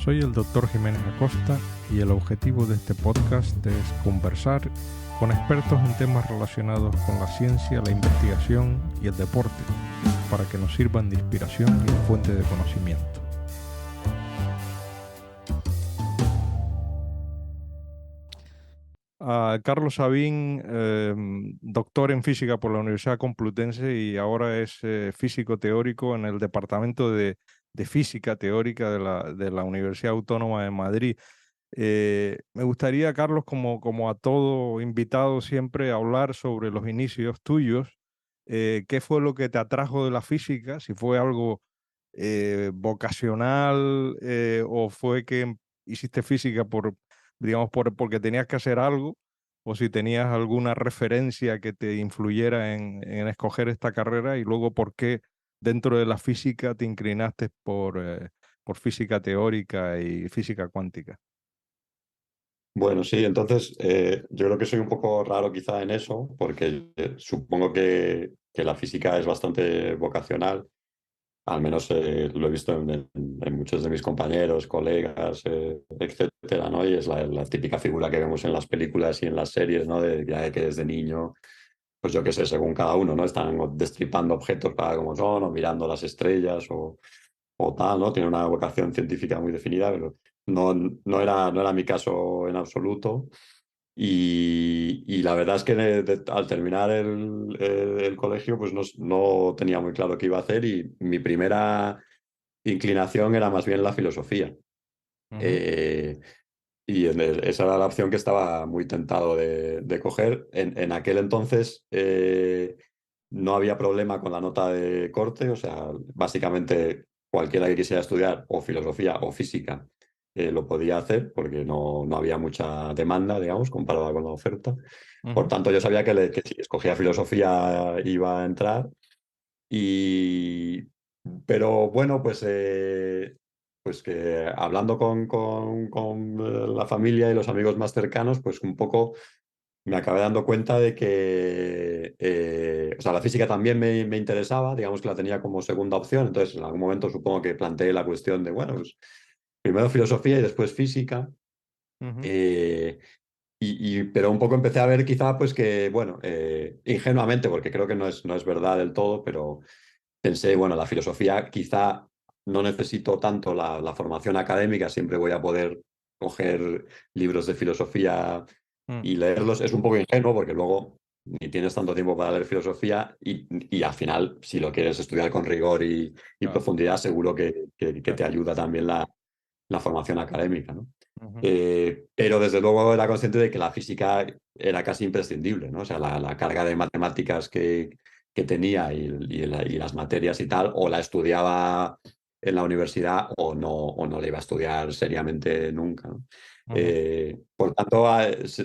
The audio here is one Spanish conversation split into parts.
Soy el Dr. Jiménez Acosta y el objetivo de este podcast es conversar con expertos en temas relacionados con la ciencia, la investigación y el deporte, para que nos sirvan de inspiración y de fuente de conocimiento. Carlos Sabín, doctor en física por la Universidad Complutense y ahora es físico teórico en el Departamento de Física Teórica de la Universidad Autónoma de Madrid. Me gustaría, Carlos, como a todo invitado siempre, hablar sobre los inicios tuyos. ¿Qué fue lo que te atrajo de la física? Si fue algo vocacional o fue que hiciste física porque tenías que hacer algo, o si tenías alguna referencia que te influyera en escoger esta carrera, y luego por qué dentro de la física te inclinaste por física teórica y física cuántica. Bueno, sí, entonces yo creo que soy un poco raro quizá en eso, porque supongo que la física es bastante vocacional, al menos lo he visto en muchos de mis compañeros, colegas, etcétera, ¿no? Y es la típica figura que vemos en las películas y en las series, ¿no? De que desde niño, pues yo qué sé, según cada uno, ¿no? Están destripando objetos para como son, o mirando las estrellas, o tal, ¿no? Tiene una vocación científica muy definida, pero no era mi caso en absoluto. Y la verdad es que al terminar el colegio, pues no tenía muy claro qué iba a hacer y mi primera inclinación era más bien la filosofía. Ujú. Eh, esa era la opción que estaba muy tentado de coger. En aquel entonces no había problema con la nota de corte, o sea, básicamente cualquiera que quisiera estudiar o filosofía o física lo podía hacer porque no había mucha demanda, digamos, comparada con la oferta. Por Ujú. tanto, yo sabía que si escogía filosofía iba a entrar. Y, pero bueno, pues que hablando con la familia y los amigos más cercanos, pues un poco me acabé dando cuenta de que, o sea, la física también me interesaba, digamos que la tenía como segunda opción, entonces en algún momento supongo que planteé la cuestión de, bueno, pues primero filosofía y después física. Ujú. eh, pero un poco empecé a ver quizá pues que, bueno, ingenuamente, porque creo que no es verdad del todo, pero pensé, bueno, la filosofía quizá no necesito tanto la formación académica, siempre voy a poder coger libros de filosofía Mm. y leerlos. Es un poco ingenuo porque luego ni tienes tanto tiempo para leer filosofía y al final, si lo quieres estudiar con rigor y Claro, profundidad, seguro que claro. te ayuda también la formación académica, ¿no? Ujú. Pero desde luego era consciente de que la física era casi imprescindible, ¿no? O sea, la carga de matemáticas que tenía y las materias y tal, o la estudiaba en la universidad o no la iba a estudiar seriamente nunca, ¿no? Ujú. Por tanto,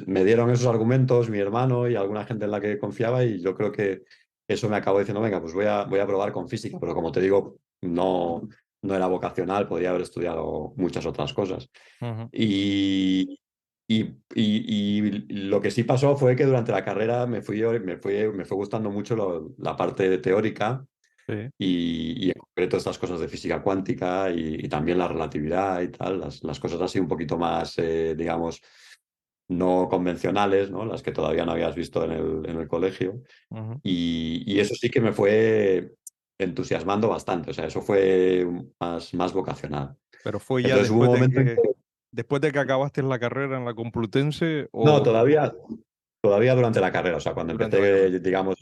me dieron esos argumentos mi hermano y alguna gente en la que confiaba y yo creo que eso me acabó diciendo, venga, pues voy a probar con física, pero como te digo, no era vocacional, podría haber estudiado muchas otras cosas. Ujú. Y, y lo que sí pasó fue que durante la carrera me fue gustando mucho la parte teórica Sí. y en concreto estas cosas de física cuántica y también la relatividad y tal, las cosas así un poquito más, digamos, no convencionales, ¿no? Las que todavía no habías visto en el colegio. Ujú. Y eso sí que me fue entusiasmando bastante, o sea, eso fue más vocacional. Pero fue ya Entonces hubo un momento en que después de que acabaste la carrera en la Complutense no, o todavía durante la carrera, o sea, cuando durante la carrera. empecé, digamos,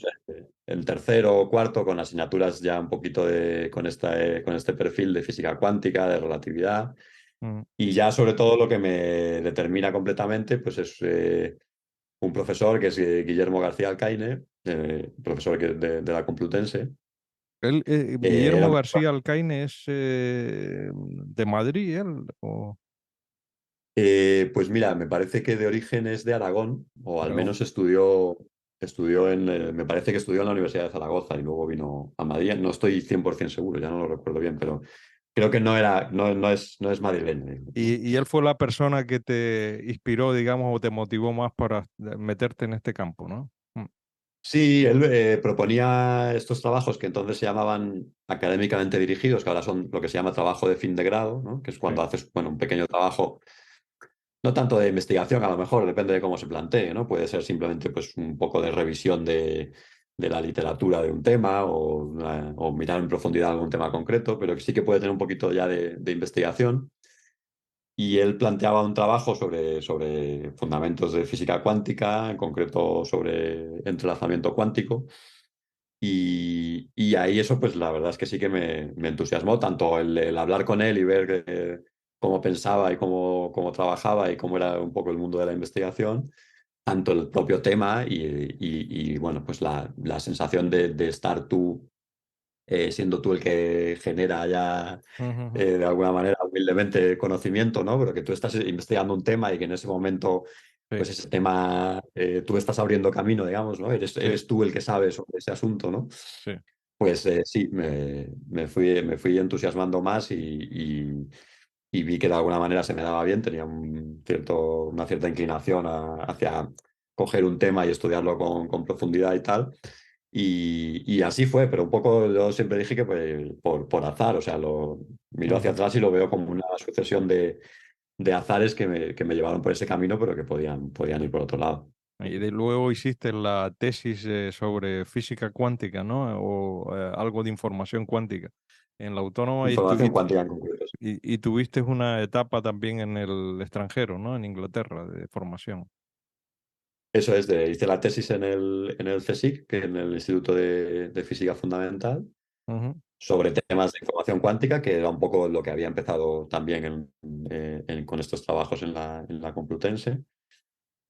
el tercero o cuarto con asignaturas ya un poquito con este perfil de física cuántica, de relatividad, Ujú. y ya sobre todo lo que me determina completamente, pues es un profesor que es Guillermo García Alcaine, profesor de la Complutense. Era Guillermo un García Alcaine es de Madrid, él. Pues mira, me parece que de origen es de Aragón, o al Aragón. menos me parece que estudió en la Universidad de Zaragoza y luego vino a Madrid. No estoy 100% seguro, ya no lo recuerdo bien, pero creo que no es madrileño, ¿no? Y él fue la persona que te inspiró, digamos, o te motivó más para meterte en este campo, ¿no? Mm. Sí, él proponía estos trabajos que entonces se llamaban académicamente dirigidos, que ahora son lo que se llama trabajo de fin de grado, ¿no? Que es Sí. cuando haces, bueno, un pequeño trabajo, no tanto de investigación, a lo mejor, depende de cómo se plantee, ¿no? Puede ser simplemente pues, un poco de revisión de la literatura de un tema o mirar en profundidad algún tema concreto, pero que sí que puede tener un poquito ya de investigación. Y él planteaba un trabajo sobre fundamentos de física cuántica, en concreto sobre entrelazamiento cuántico. Y ahí eso, pues la verdad es que sí que me entusiasmó, tanto el hablar con él y ver cómo pensaba y cómo trabajaba y cómo era un poco el mundo de la investigación, tanto el propio tema bueno, pues la sensación de estar tú, siendo tú el que genera ya Ujú, ujú. de alguna manera humildemente conocimiento, ¿no? Pero que tú estás investigando un tema y que en ese momento Sí, pues ese tema, tú estás abriendo camino, digamos, ¿no? sí, Eres tú el que sabe sobre ese asunto, ¿no? sí. Pues sí, me fui entusiasmando más y vi que de alguna manera se me daba bien, tenía una cierta inclinación hacia coger un tema y estudiarlo con profundidad y tal. Y así fue, pero un poco yo siempre dije que pues, por azar, o sea, lo miro hacia Ujú. atrás y lo veo como una sucesión de azares que me llevaron por ese camino, pero que podían ir por otro lado. Y de luego hiciste la tesis sobre física cuántica, ¿no? O algo de información cuántica en la Autónoma Información cuántica en concreto. Sí. y tuviste una etapa también en el extranjero, ¿no? En Inglaterra, de formación. Eso es, hice la tesis en el CSIC, que en el Instituto de Física Fundamental, Ujú, sobre temas de información cuántica, que era un poco lo que había empezado también con estos trabajos en la Complutense.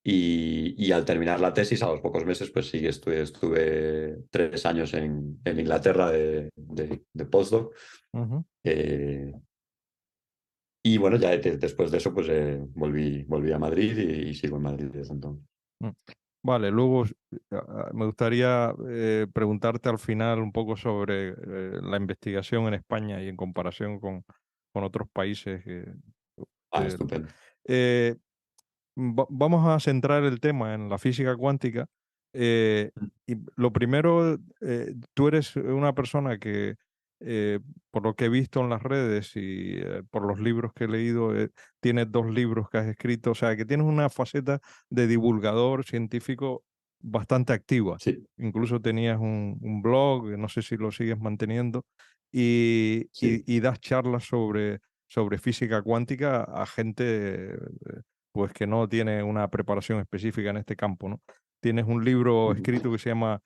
Y al terminar la tesis, a los pocos meses, pues sí, estuve 3 años en Inglaterra de postdoc. ujú. eh, y bueno, ya después de eso, pues volví a Madrid y sigo en Madrid desde entonces. Mm. Vale, luego me gustaría preguntarte al final un poco sobre la investigación en España y en comparación con otros países. Ah, Eh, estupendo. eh, vamos a centrar el tema en la física cuántica. Y lo primero, tú eres una persona que, por lo que he visto en las redes y por los libros que he leído, tienes 2 libros que has escrito, o sea, que tienes una faceta de divulgador científico bastante activa. Sí, Incluso tenías un blog, no sé si lo sigues manteniendo, sí. y das charlas sobre física cuántica a gente pues que no tiene una preparación específica en este campo, ¿no? Tienes un libro Ujú, escrito que se llama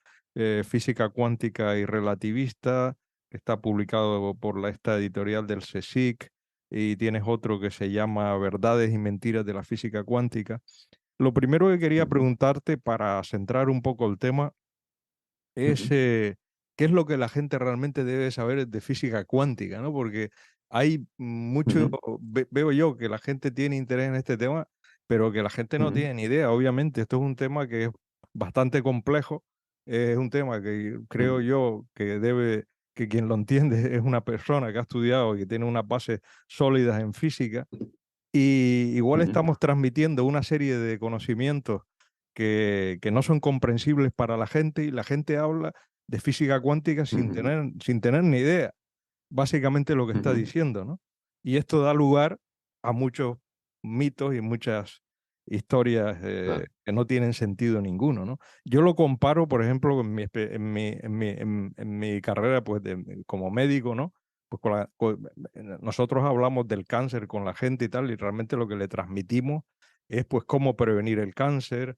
Física cuántica y relativista, que está publicado por esta editorial del CSIC, y tienes otro que se llama Verdades y mentiras de la física cuántica. Lo primero que quería ujú, preguntarte para centrar un poco el tema es ujú, qué es lo que la gente realmente debe saber de física cuántica, ¿no? Porque hay mucho, ujú, veo yo que la gente tiene interés en este tema, pero que la gente no ujú, tiene ni idea. Obviamente, esto es un tema que es bastante complejo, es un tema que creo ujú, yo que quien lo entiende es una persona que ha estudiado y que tiene unas bases sólidas en física y igual ujú, estamos transmitiendo una serie de conocimientos que no son comprensibles para la gente y la gente habla de física cuántica ujú, sin tener ni idea, básicamente lo que está ujú. diciendo, ¿no? Y esto da lugar a muchos mitos y muchas historias Claro. que no tienen sentido ninguno, ¿no? Yo lo comparo, por ejemplo, en mi carrera pues, como médico, ¿no? Pues nosotros hablamos del cáncer con la gente y tal, y realmente lo que le transmitimos es pues cómo prevenir el cáncer,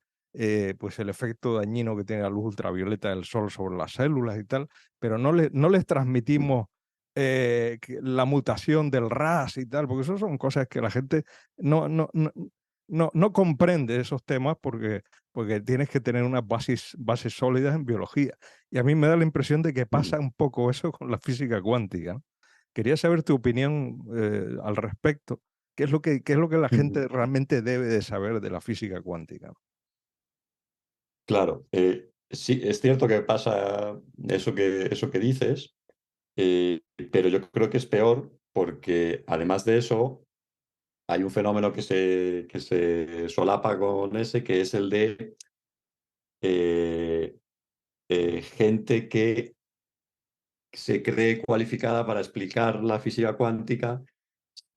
pues el efecto dañino que tiene la luz ultravioleta del sol sobre las células y tal, pero no les Ujú, transmitimos la mutación del RAS y tal, porque eso son cosas que la gente no, no, no, no comprende esos temas porque tienes que tener unas bases sólidas en biología. Y a mí me da la impresión de que ujú, pasa un poco eso con la física cuántica, ¿no? Quería saber tu opinión al respecto. Qué es lo que la ujú. gente realmente debe de saber de la física cuántica? Claro, sí, es cierto que pasa eso que dices, pero yo creo que es peor porque además de eso hay un fenómeno que se solapa con ese, que es el de gente que se cree cualificada para explicar la física cuántica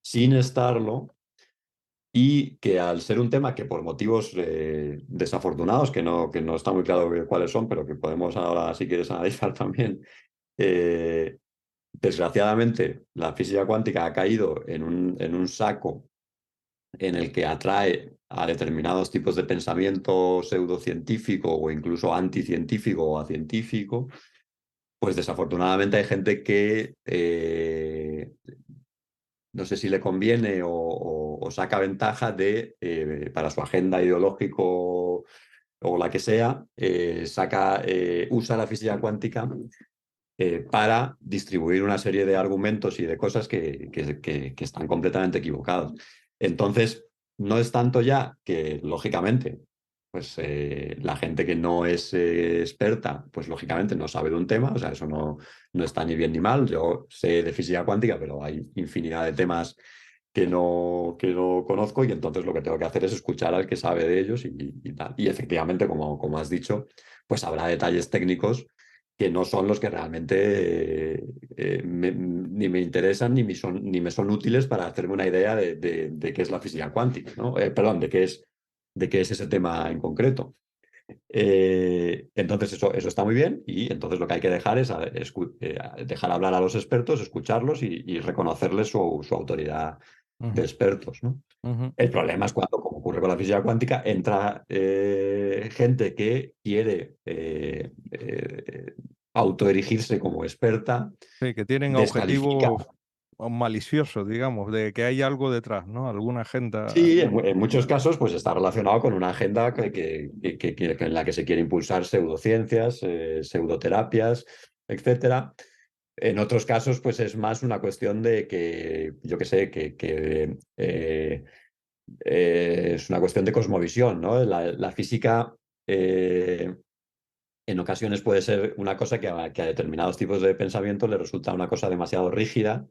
sin estarlo, y que al ser un tema que por motivos desafortunados, que no está muy claro cuáles son, pero que podemos ahora, si quieres, analizar también, eh, desgraciadamente la física cuántica ha caído en un saco en el que atrae a determinados tipos de pensamiento pseudocientífico o incluso anticientífico o acientífico. Pues desafortunadamente hay gente que no sé si le conviene o saca ventaja de, para su agenda ideológico o la que sea, usa la física cuántica para distribuir una serie de argumentos y de cosas que están completamente equivocados. Entonces, no es tanto ya que, lógicamente, pues la gente que no es experta, pues lógicamente no sabe de un tema, o sea, eso no está ni bien ni mal. Yo sé de física cuántica, pero hay infinidad de temas que no conozco, y entonces lo que tengo que hacer es escuchar al que sabe de ellos y tal. Y efectivamente, como has dicho, pues habrá detalles técnicos que no son los que realmente ni me interesan ni me son útiles para hacerme una idea de qué es la física cuántica, ¿no? Perdón, de qué es ese tema en concreto. Entonces eso está muy bien, y entonces lo que hay que dejar es dejar hablar a los expertos, escucharlos y reconocerles su autoridad de Ujú, expertos, ¿no? ujú. El problema es cuando, como ocurre con la física cuántica, entra gente que quiere autoerigirse como experta, Sí, que tienen descalifica. objetivos maliciosos, digamos, de que hay algo detrás, ¿no? Alguna agenda. Sí, en muchos casos pues está relacionado con una agenda en la que se quiere impulsar pseudociencias, pseudoterapias, etcétera. En otros casos, pues es más una cuestión de que, yo qué sé, es una cuestión de cosmovisión, ¿no? La física en ocasiones puede ser una cosa que a determinados tipos de pensamiento le resulta una cosa demasiado rígida.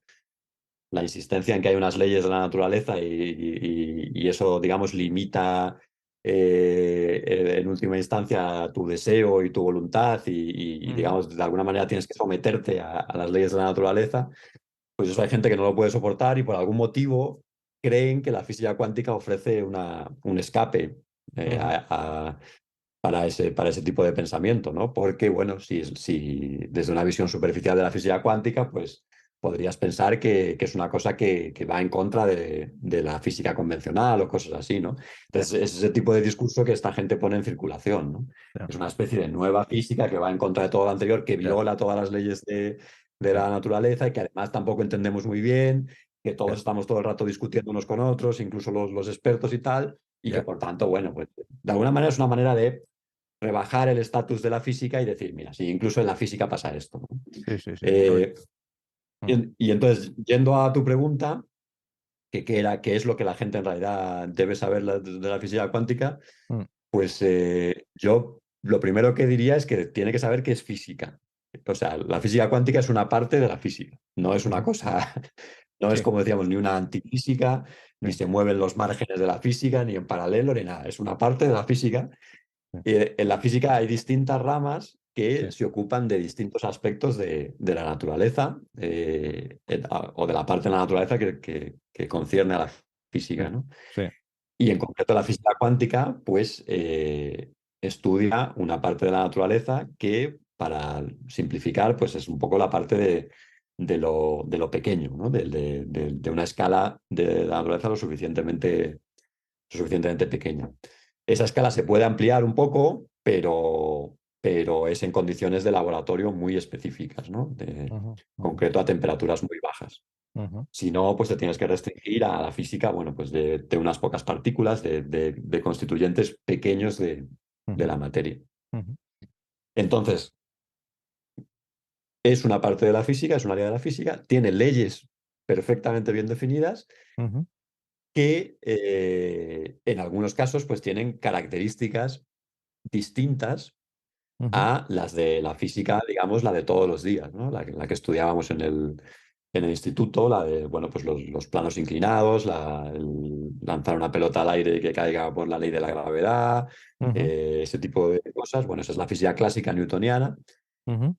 La insistencia en que hay unas leyes de la naturaleza y eso, digamos, limita en última instancia tu deseo y tu voluntad Ujú, digamos, de alguna manera tienes que someterte a las leyes de la naturaleza. Pues eso hay gente que no lo puede soportar y por algún motivo creen que la física cuántica ofrece un escape eh, ujú, a- a- para ese tipo de pensamiento, ¿no? Porque, bueno, si desde una visión superficial de la física cuántica, pues podrías pensar que es una cosa que va en contra de la física convencional o cosas así, ¿no? ya, Entonces, es ese tipo de discurso que esta gente pone en circulación, ¿no? ya, Es una especie de nueva física que va en contra de todo lo anterior, que ya, viola todas las leyes de ya, la naturaleza y que además tampoco entendemos muy bien, que todos ya, estamos todo el rato discutiendo unos con otros, incluso los expertos y tal, y que ya. por tanto, bueno, pues de alguna manera es una manera de rebajar el estatus de la física y decir, mira, sí, incluso en la física pasa esto, ¿no? Sí, sí, sí. Eh, Mm, y entonces, yendo a tu pregunta, qué es lo que la gente en realidad debe saber de la física cuántica, mm, pues yo lo primero que diría es que tiene que saber qué es física. O sea, la física cuántica es una parte de la física, no es una ujú. cosa, no es Sí, como decíamos, ni una antifísica, ni sí, se mueven los márgenes de la física, ni en paralelo, ni nada. Es una parte de la física. sí, En la física hay distintas ramas sí, que se ocupan de distintos aspectos de la naturaleza o de la parte de la naturaleza que concierne a la sí, física, ¿no? sí, Y en concreto la física cuántica, pues estudia una parte de la naturaleza que, para simplificar, pues es un poco la parte de lo pequeño, ¿no? De una escala de la naturaleza lo suficientemente pequeña. Esa escala se puede ampliar un poco, pero es en condiciones de laboratorio muy específicas, ¿no? ujú, ujú, Concreto a temperaturas muy bajas. ujú, Si no, pues te tienes que restringir a la física, bueno, pues de unas pocas partículas, de constituyentes pequeños de ujú, la materia. ujú, Entonces, es una parte de la física, es un área de la física, tiene leyes perfectamente bien definidas ujú, que en algunos casos pues tienen características distintas ujú, a las de la física, digamos, la de todos los días, ¿no? La que estudiábamos en el instituto, la de, bueno, pues los planos inclinados, lanzar una pelota al aire y que caiga por la ley de la gravedad, Ujú, ese tipo de cosas. Bueno, esa es la física clásica newtoniana. ujú,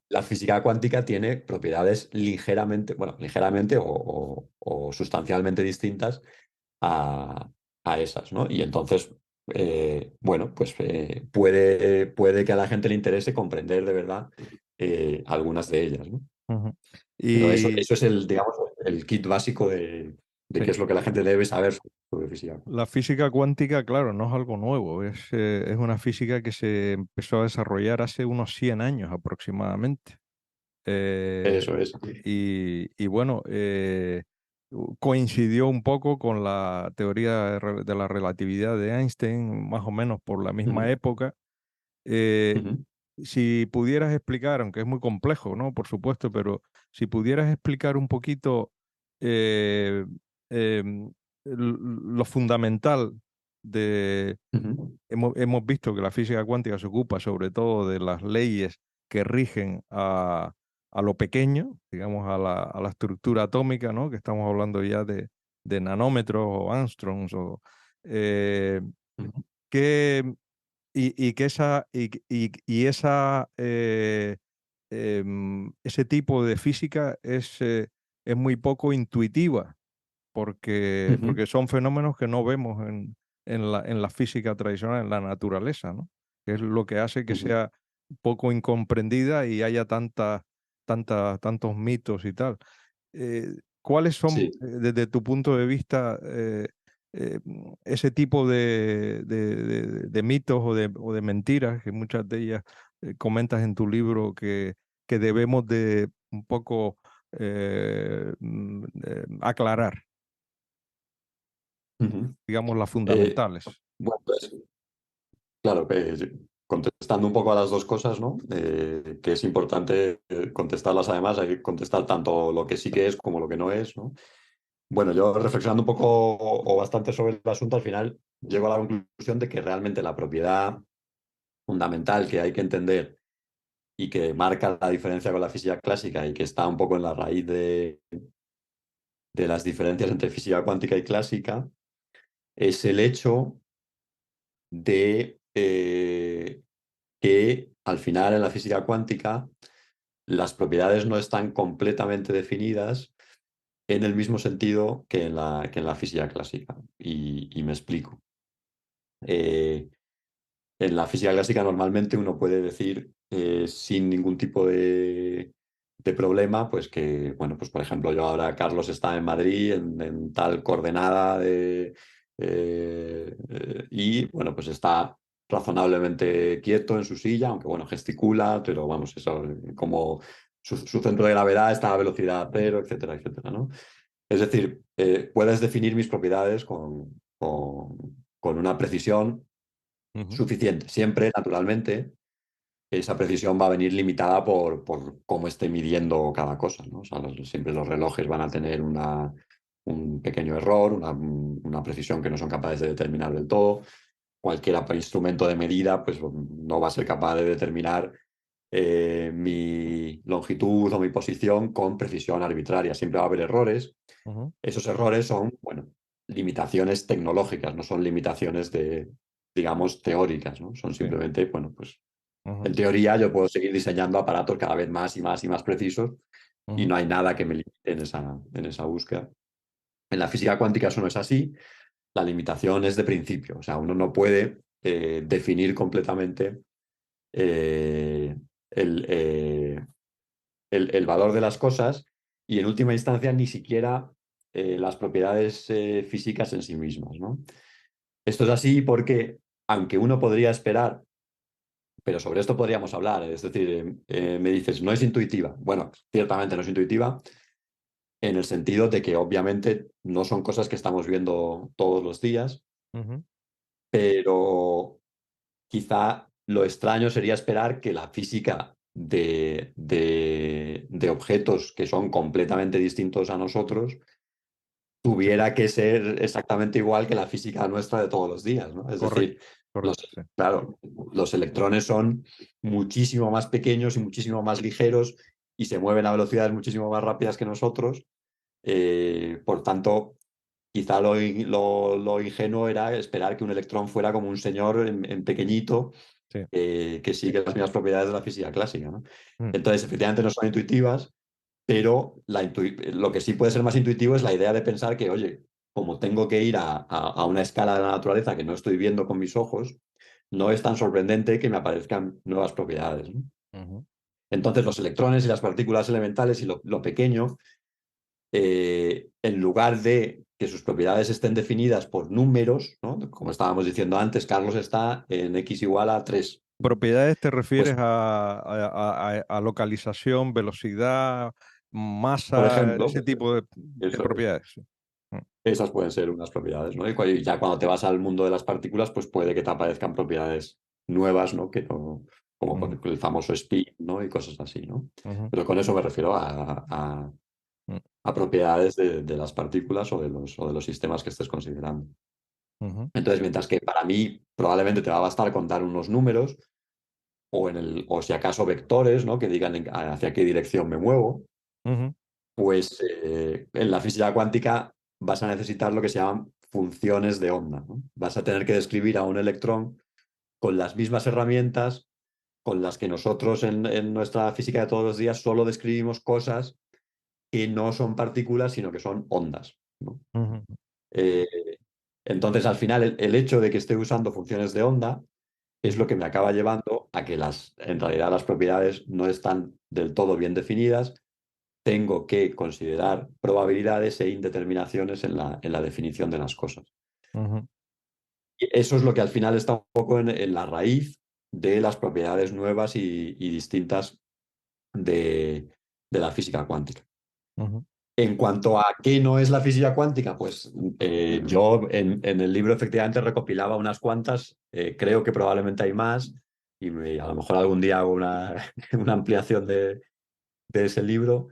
La física cuántica tiene propiedades ligeramente, bueno, ligeramente o sustancialmente distintas a, a esas, ¿no? Y entonces, bueno, pues puede que a la gente le interese comprender de verdad algunas de ellas, ¿no? ujú. Pero eso, Y eso es el, digamos, el kit básico de qué sí, es lo que la gente debe saber sobre física. la física cuántica, claro, no es algo nuevo, es una física que se empezó a desarrollar hace unos 100 años aproximadamente. Eh, Eso es. y bueno, coincidió un poco con la teoría de la relatividad de Einstein, más o menos por la misma Ujú, época. Eh, ujú, si pudieras explicar, aunque es muy complejo, ¿no? Por supuesto, pero si pudieras explicar un poquito eh, em, lo fundamental de... ujú, Hemos visto que la física cuántica se ocupa sobre todo de las leyes que rigen a lo pequeño, digamos, a la estructura atómica, ¿no? Que estamos hablando ya de nanómetros o angstroms, o, eh, ujú, que y que esa, ese tipo de física es muy poco intuitiva, ujú, porque son fenómenos que no vemos en la física tradicional, en la naturaleza, ¿no? Que es lo que hace que ujú. sea poco incomprendida y haya tantos mitos y tal. ¿Cuáles son, Sí. desde tu punto de vista, ese tipo de mitos o de mentiras, que muchas de ellas comentas en tu libro que debemos de un poco aclarar, Ujú. digamos, las Eh, fundamentales? bueno, pues, claro, contestando un poco a las dos cosas, ¿no? Que es importante contestarlas además, hay que contestar tanto lo que sí que es como lo que no es, ¿no? Bueno, yo reflexionando un poco o bastante sobre el asunto, al final llego a la conclusión de que realmente la propiedad fundamental que hay que entender y que marca la diferencia con la física clásica y que está un poco en la raíz de las diferencias entre física cuántica y clásica es el hecho de que al final en la física cuántica las propiedades no están completamente definidas en el mismo sentido que en la física clásica. Y me explico. Eh, en la física clásica normalmente uno puede decir sin ningún tipo de problema, pues que, bueno, pues por ejemplo, yo ahora Carlos está en Madrid en tal coordenada y, bueno, pues está razonablemente quieto en su silla, aunque, bueno, gesticula, pero vamos, eso, como su centro de gravedad está a velocidad cero, etcétera, etcétera, ¿no? Es decir, puedes definir mis propiedades con una precisión Ujú, suficiente. Siempre, naturalmente, esa precisión va a venir limitada por cómo esté midiendo cada cosa, ¿no? O sea, siempre los relojes van a tener un pequeño error, una precisión que no son capaces de determinar del todo. Cualquier instrumento de medida pues, no va a ser capaz de determinar mi longitud o mi posición con precisión arbitraria. Siempre va a haber errores. ujú, Esos errores son, bueno, limitaciones tecnológicas, no son limitaciones digamos, teóricas, ¿no? Son sí, simplemente, bueno, pues ujú, en teoría yo puedo seguir diseñando aparatos cada vez más y más y más precisos y ujú, no hay nada que me limite en esa búsqueda. En la física cuántica eso no es así, la limitación es de principio, o sea, uno no puede definir completamente eh, el, eh, el valor de las cosas y en última instancia ni siquiera las propiedades físicas en sí mismas, ¿no? Esto es así porque, aunque uno podría esperar, pero sobre esto podríamos hablar, es decir, me dices, no es intuitiva. Bueno, ciertamente no es intuitiva en el sentido de que obviamente no son cosas que estamos viendo todos los días, ujú, pero quizá lo extraño sería esperar que la física de objetos que son completamente distintos a nosotros sí, tuviera que ser exactamente igual que la física nuestra de todos los días, ¿no? Es correcto, decir, correcto, sí. claro, los electrones son muchísimo más pequeños y muchísimo más ligeros y se mueven a velocidades muchísimo más rápidas que nosotros. Por tanto, quizá lo ingenuo era esperar que un electrón fuera como un señor en pequeñito, sí. que sigue las mismas propiedades de la física clásica, ¿no? Mm. Entonces, efectivamente no son intuitivas, pero lo que sí puede ser más intuitivo es la idea de pensar que, oye, como tengo que ir a una escala de la naturaleza que no estoy viendo con mis ojos, no es tan sorprendente que me aparezcan nuevas propiedades, ¿no? Ujú. Entonces, los electrones y las partículas elementales y lo pequeño, en lugar de que sus propiedades estén definidas por números, ¿no? Como estábamos diciendo antes, Carlos está en x igual a 3. ¿Propiedades te Pues, refieres a localización, velocidad, por masa, ejemplo, ese tipo de eso es. propiedades? Sí. Mm. Esas pueden ser unas propiedades, ¿no? Y ya cuando te vas al mundo de las partículas, pues puede que te aparezcan propiedades nuevas, ¿no? Que no, como Ujú, el famoso spin, ¿no? Y cosas así, ¿no? ujú, Pero con eso me refiero mm, a propiedades de las partículas o de los sistemas que estés considerando. ujú, Entonces, mientras que para mí probablemente te va a bastar contar unos números o si acaso vectores, ¿no? Que digan hacia qué dirección me muevo, ujú, pues en la física cuántica vas a necesitar lo que se llaman funciones de onda, ¿no? Vas a tener que describir a un electrón con las mismas herramientas con las que nosotros en nuestra física de todos los días solo describimos cosas que no son partículas, sino que son ondas, ¿no? ujú, Eh, entonces, al final, el hecho de que esté usando funciones de onda es ujú, lo que me acaba llevando a que en realidad las propiedades no están del todo bien definidas. Tengo que considerar probabilidades e indeterminaciones en la definición de las cosas. ujú, Y eso es lo que al final está un poco en la raíz de las propiedades nuevas y distintas de la física cuántica. ujú, En cuanto a qué no es la física cuántica, pues yo en el libro efectivamente recopilaba unas cuantas, creo que probablemente hay más, y a lo mejor algún día hago una, una ampliación de ese libro,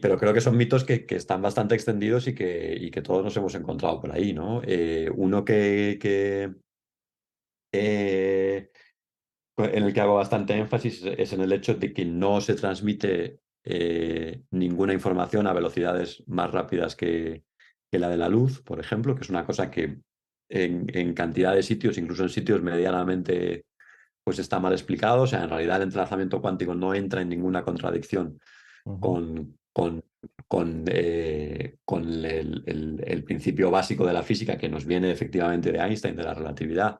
pero creo que son mitos que están bastante extendidos y que todos nos hemos encontrado por ahí, ¿no? Uno eh, en el que hago bastante énfasis es en el hecho de que no se transmite ninguna información a velocidades más rápidas que la de la luz, por ejemplo, que es una cosa que en cantidad de sitios, incluso en sitios medianamente, pues está mal explicado. O sea, en realidad el entrelazamiento cuántico no entra en ninguna contradicción ujú, con el principio básico de la física que nos viene efectivamente de Einstein, de la relatividad,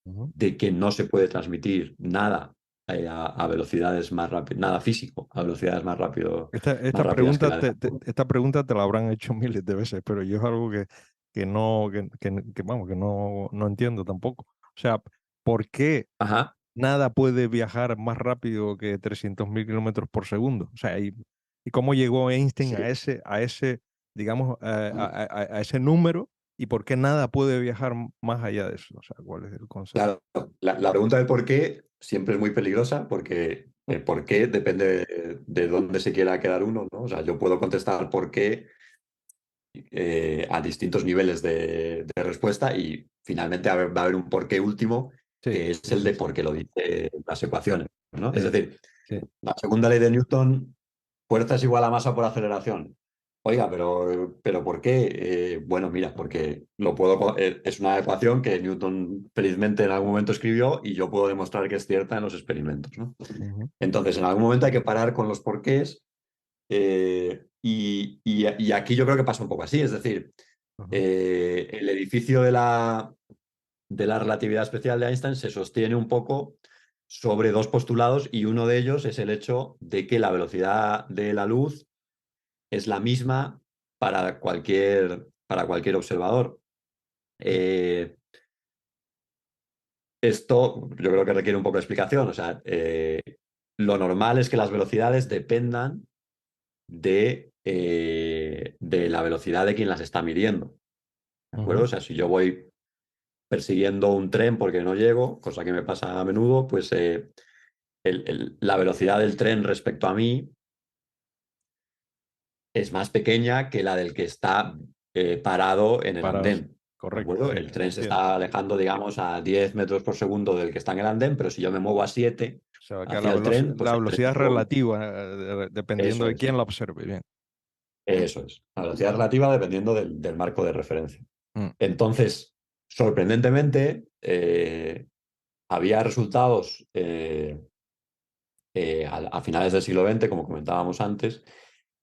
ujú. de que no se puede transmitir nada a velocidades más rápidas, nada físico, a velocidades Esta más rápidas que pregunta la de la luz. esta pregunta te la habrán hecho miles de veces, pero yo es algo que no, vamos, que no entiendo tampoco. O sea, ¿por qué Ajá, nada puede viajar más rápido que 300.000 kilómetros por segundo? O sea, y cómo llegó Einstein sí. a ese, digamos, a ese número y por qué nada puede viajar más allá de eso? O sea, ¿cuál es el concepto? Claro, la pregunta del por qué siempre es muy peligrosa porque el por qué depende de dónde se quiera quedar uno, ¿no? O sea, yo puedo contestar por qué a distintos niveles de respuesta y finalmente va a haber un por qué último Sí, que es sí, el sí, de sí, por qué lo dice las ecuaciones, ¿no? Es sí, decir, sí, la segunda ley de Newton, fuerza es igual a masa por aceleración. Oiga, pero ¿por qué? Bueno, mira, porque es una ecuación que Newton felizmente en algún momento escribió y yo puedo demostrar que es cierta en los experimentos, ¿no? ujú, Entonces, en algún momento hay que parar con los porqués y aquí yo creo que pasa un poco así, es decir, ujú, el edificio de la relatividad especial de Einstein se sostiene un poco sobre dos postulados y uno de ellos es el hecho de que la velocidad de la luz es la misma para cualquier observador. Eh, Esto yo creo que requiere un poco de explicación. O sea, lo normal es que las velocidades dependan de la velocidad de quien las está midiendo. ¿De acuerdo? ujú, O sea, si yo voy persiguiendo un tren porque no llego, cosa que me pasa a menudo, pues la velocidad del tren respecto a mí es más pequeña que la del que está parado en el para, andén. ¿De correcto, acuerdo? sí, El tren se entiendo. está alejando, digamos, a 10 metros por segundo del que está en el andén, pero si yo me muevo a 7, sea, que hacia el tren, la pues el tren velocidad es luego, relativa, dependiendo eso de es, quién la observe. Bien. eso es. La velocidad relativa dependiendo del marco de referencia. Mm, Entonces, sorprendentemente, había resultados a finales del siglo XX, como comentábamos antes,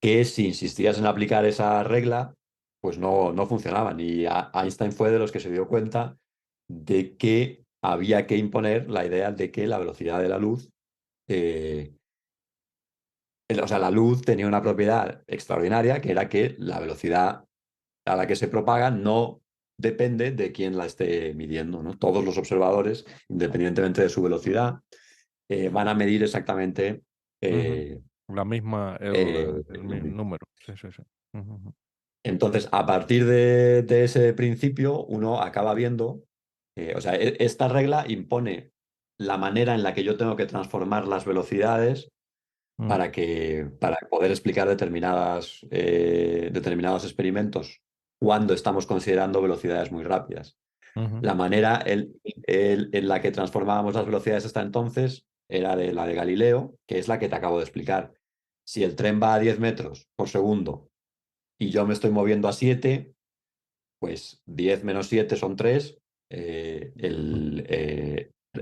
que si insistías en aplicar esa regla, pues no funcionaban. Y Einstein fue de los que se dio cuenta de que había que imponer la idea de que la velocidad de la luz, eh, o sea, la luz tenía una propiedad extraordinaria, que era que la velocidad a la que se propaga no depende de quién la esté midiendo, ¿no? Todos los observadores, independientemente de su velocidad, van a medir exactamente ujú. eh, La misma, lo mismo. número. Sí, sí, sí. Ujú, ujú. Entonces, a partir de ese principio, uno acaba viendo, o sea, esta regla impone la manera en la que yo tengo que transformar las velocidades Mm, para poder explicar determinados experimentos cuando estamos considerando velocidades muy rápidas. ujú, La manera en la que transformábamos las velocidades hasta entonces era de la de Galileo, que es la que te acabo de explicar. Si el tren va a 10 metros por segundo y yo me estoy moviendo a 7, pues 10 menos 7 son 3. mm.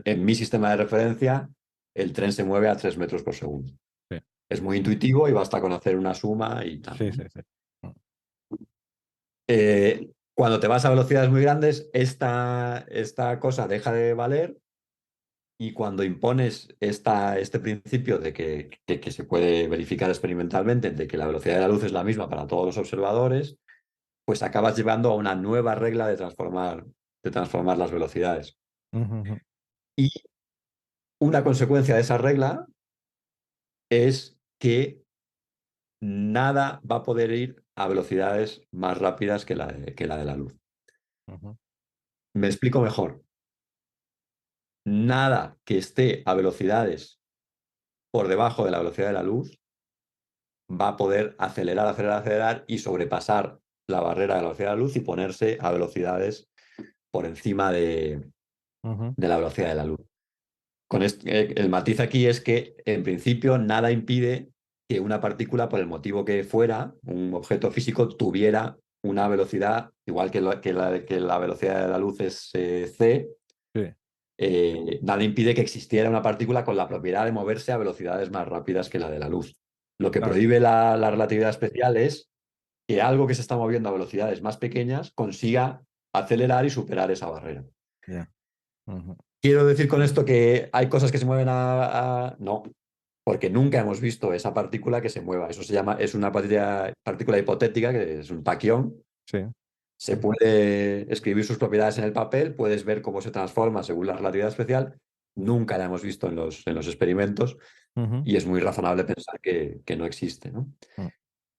En mi sistema de referencia, el tren se mueve a 3 metros por segundo. Sí, Es muy intuitivo y basta con hacer una suma y tal, sí, ¿no? sí, sí. Mm, Cuando te vas a velocidades muy grandes, esta cosa deja de valer. Y cuando impones este principio de que se puede verificar experimentalmente, de que la velocidad de la luz es la misma para todos los observadores, pues acabas llevando a una nueva regla de transformar las velocidades. ujú, ujú, Y una consecuencia de esa regla es que nada va a poder ir a velocidades más rápidas que la de la luz. ujú, Me explico mejor. Nada que esté a velocidades por debajo de la velocidad de la luz va a poder acelerar, acelerar, acelerar y sobrepasar la barrera de la velocidad de la luz y ponerse a velocidades por encima ujú. de la velocidad de la luz. El matiz aquí es que, en principio, nada impide que una partícula, por el motivo que fuera, un objeto físico, tuviera una velocidad, igual que la velocidad de la luz es c, Sí. nada impide que existiera una partícula con la propiedad de moverse a velocidades más rápidas que la de la luz. Lo que Ah, prohíbe la relatividad especial es que algo que se está moviendo a velocidades más pequeñas consiga acelerar y superar esa barrera. ya. Ujú. Quiero decir con esto que hay cosas que se mueven No, porque nunca hemos visto esa partícula que se mueva. Eso es una partícula hipotética, que es un taquión. Sí. Se Ujú, puede escribir sus propiedades en el papel, puedes ver cómo se transforma según la relatividad especial. Nunca la hemos visto en los experimentos ujú, y es muy razonable pensar que no existe, ¿no? mm,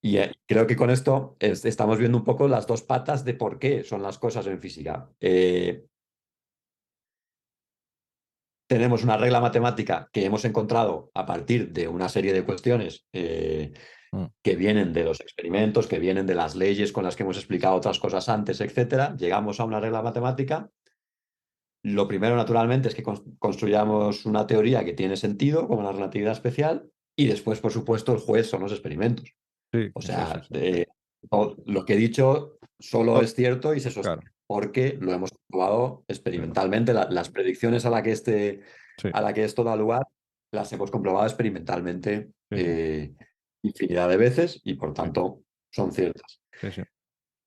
Y creo que con esto estamos viendo un poco las dos patas de por qué son las cosas en física. Tenemos una regla matemática que hemos encontrado a partir de una serie de cuestiones mm, que vienen de los experimentos, que vienen de las leyes con las que hemos explicado otras cosas antes, etcétera. Llegamos a una regla matemática. Lo primero, naturalmente, es que construyamos una teoría que tiene sentido, como la relatividad especial, y después, por supuesto, el juez son los experimentos. sí, O sí, sí, sea, sí. lo que he dicho solo Oh, es cierto y se claro. sostiene porque lo hemos comprobado Claro. experimentalmente. Las predicciones Sí, a la que esto da lugar las hemos comprobado experimentalmente sí, sí, infinidad de veces y por sí, tanto son ciertas. sí, sí.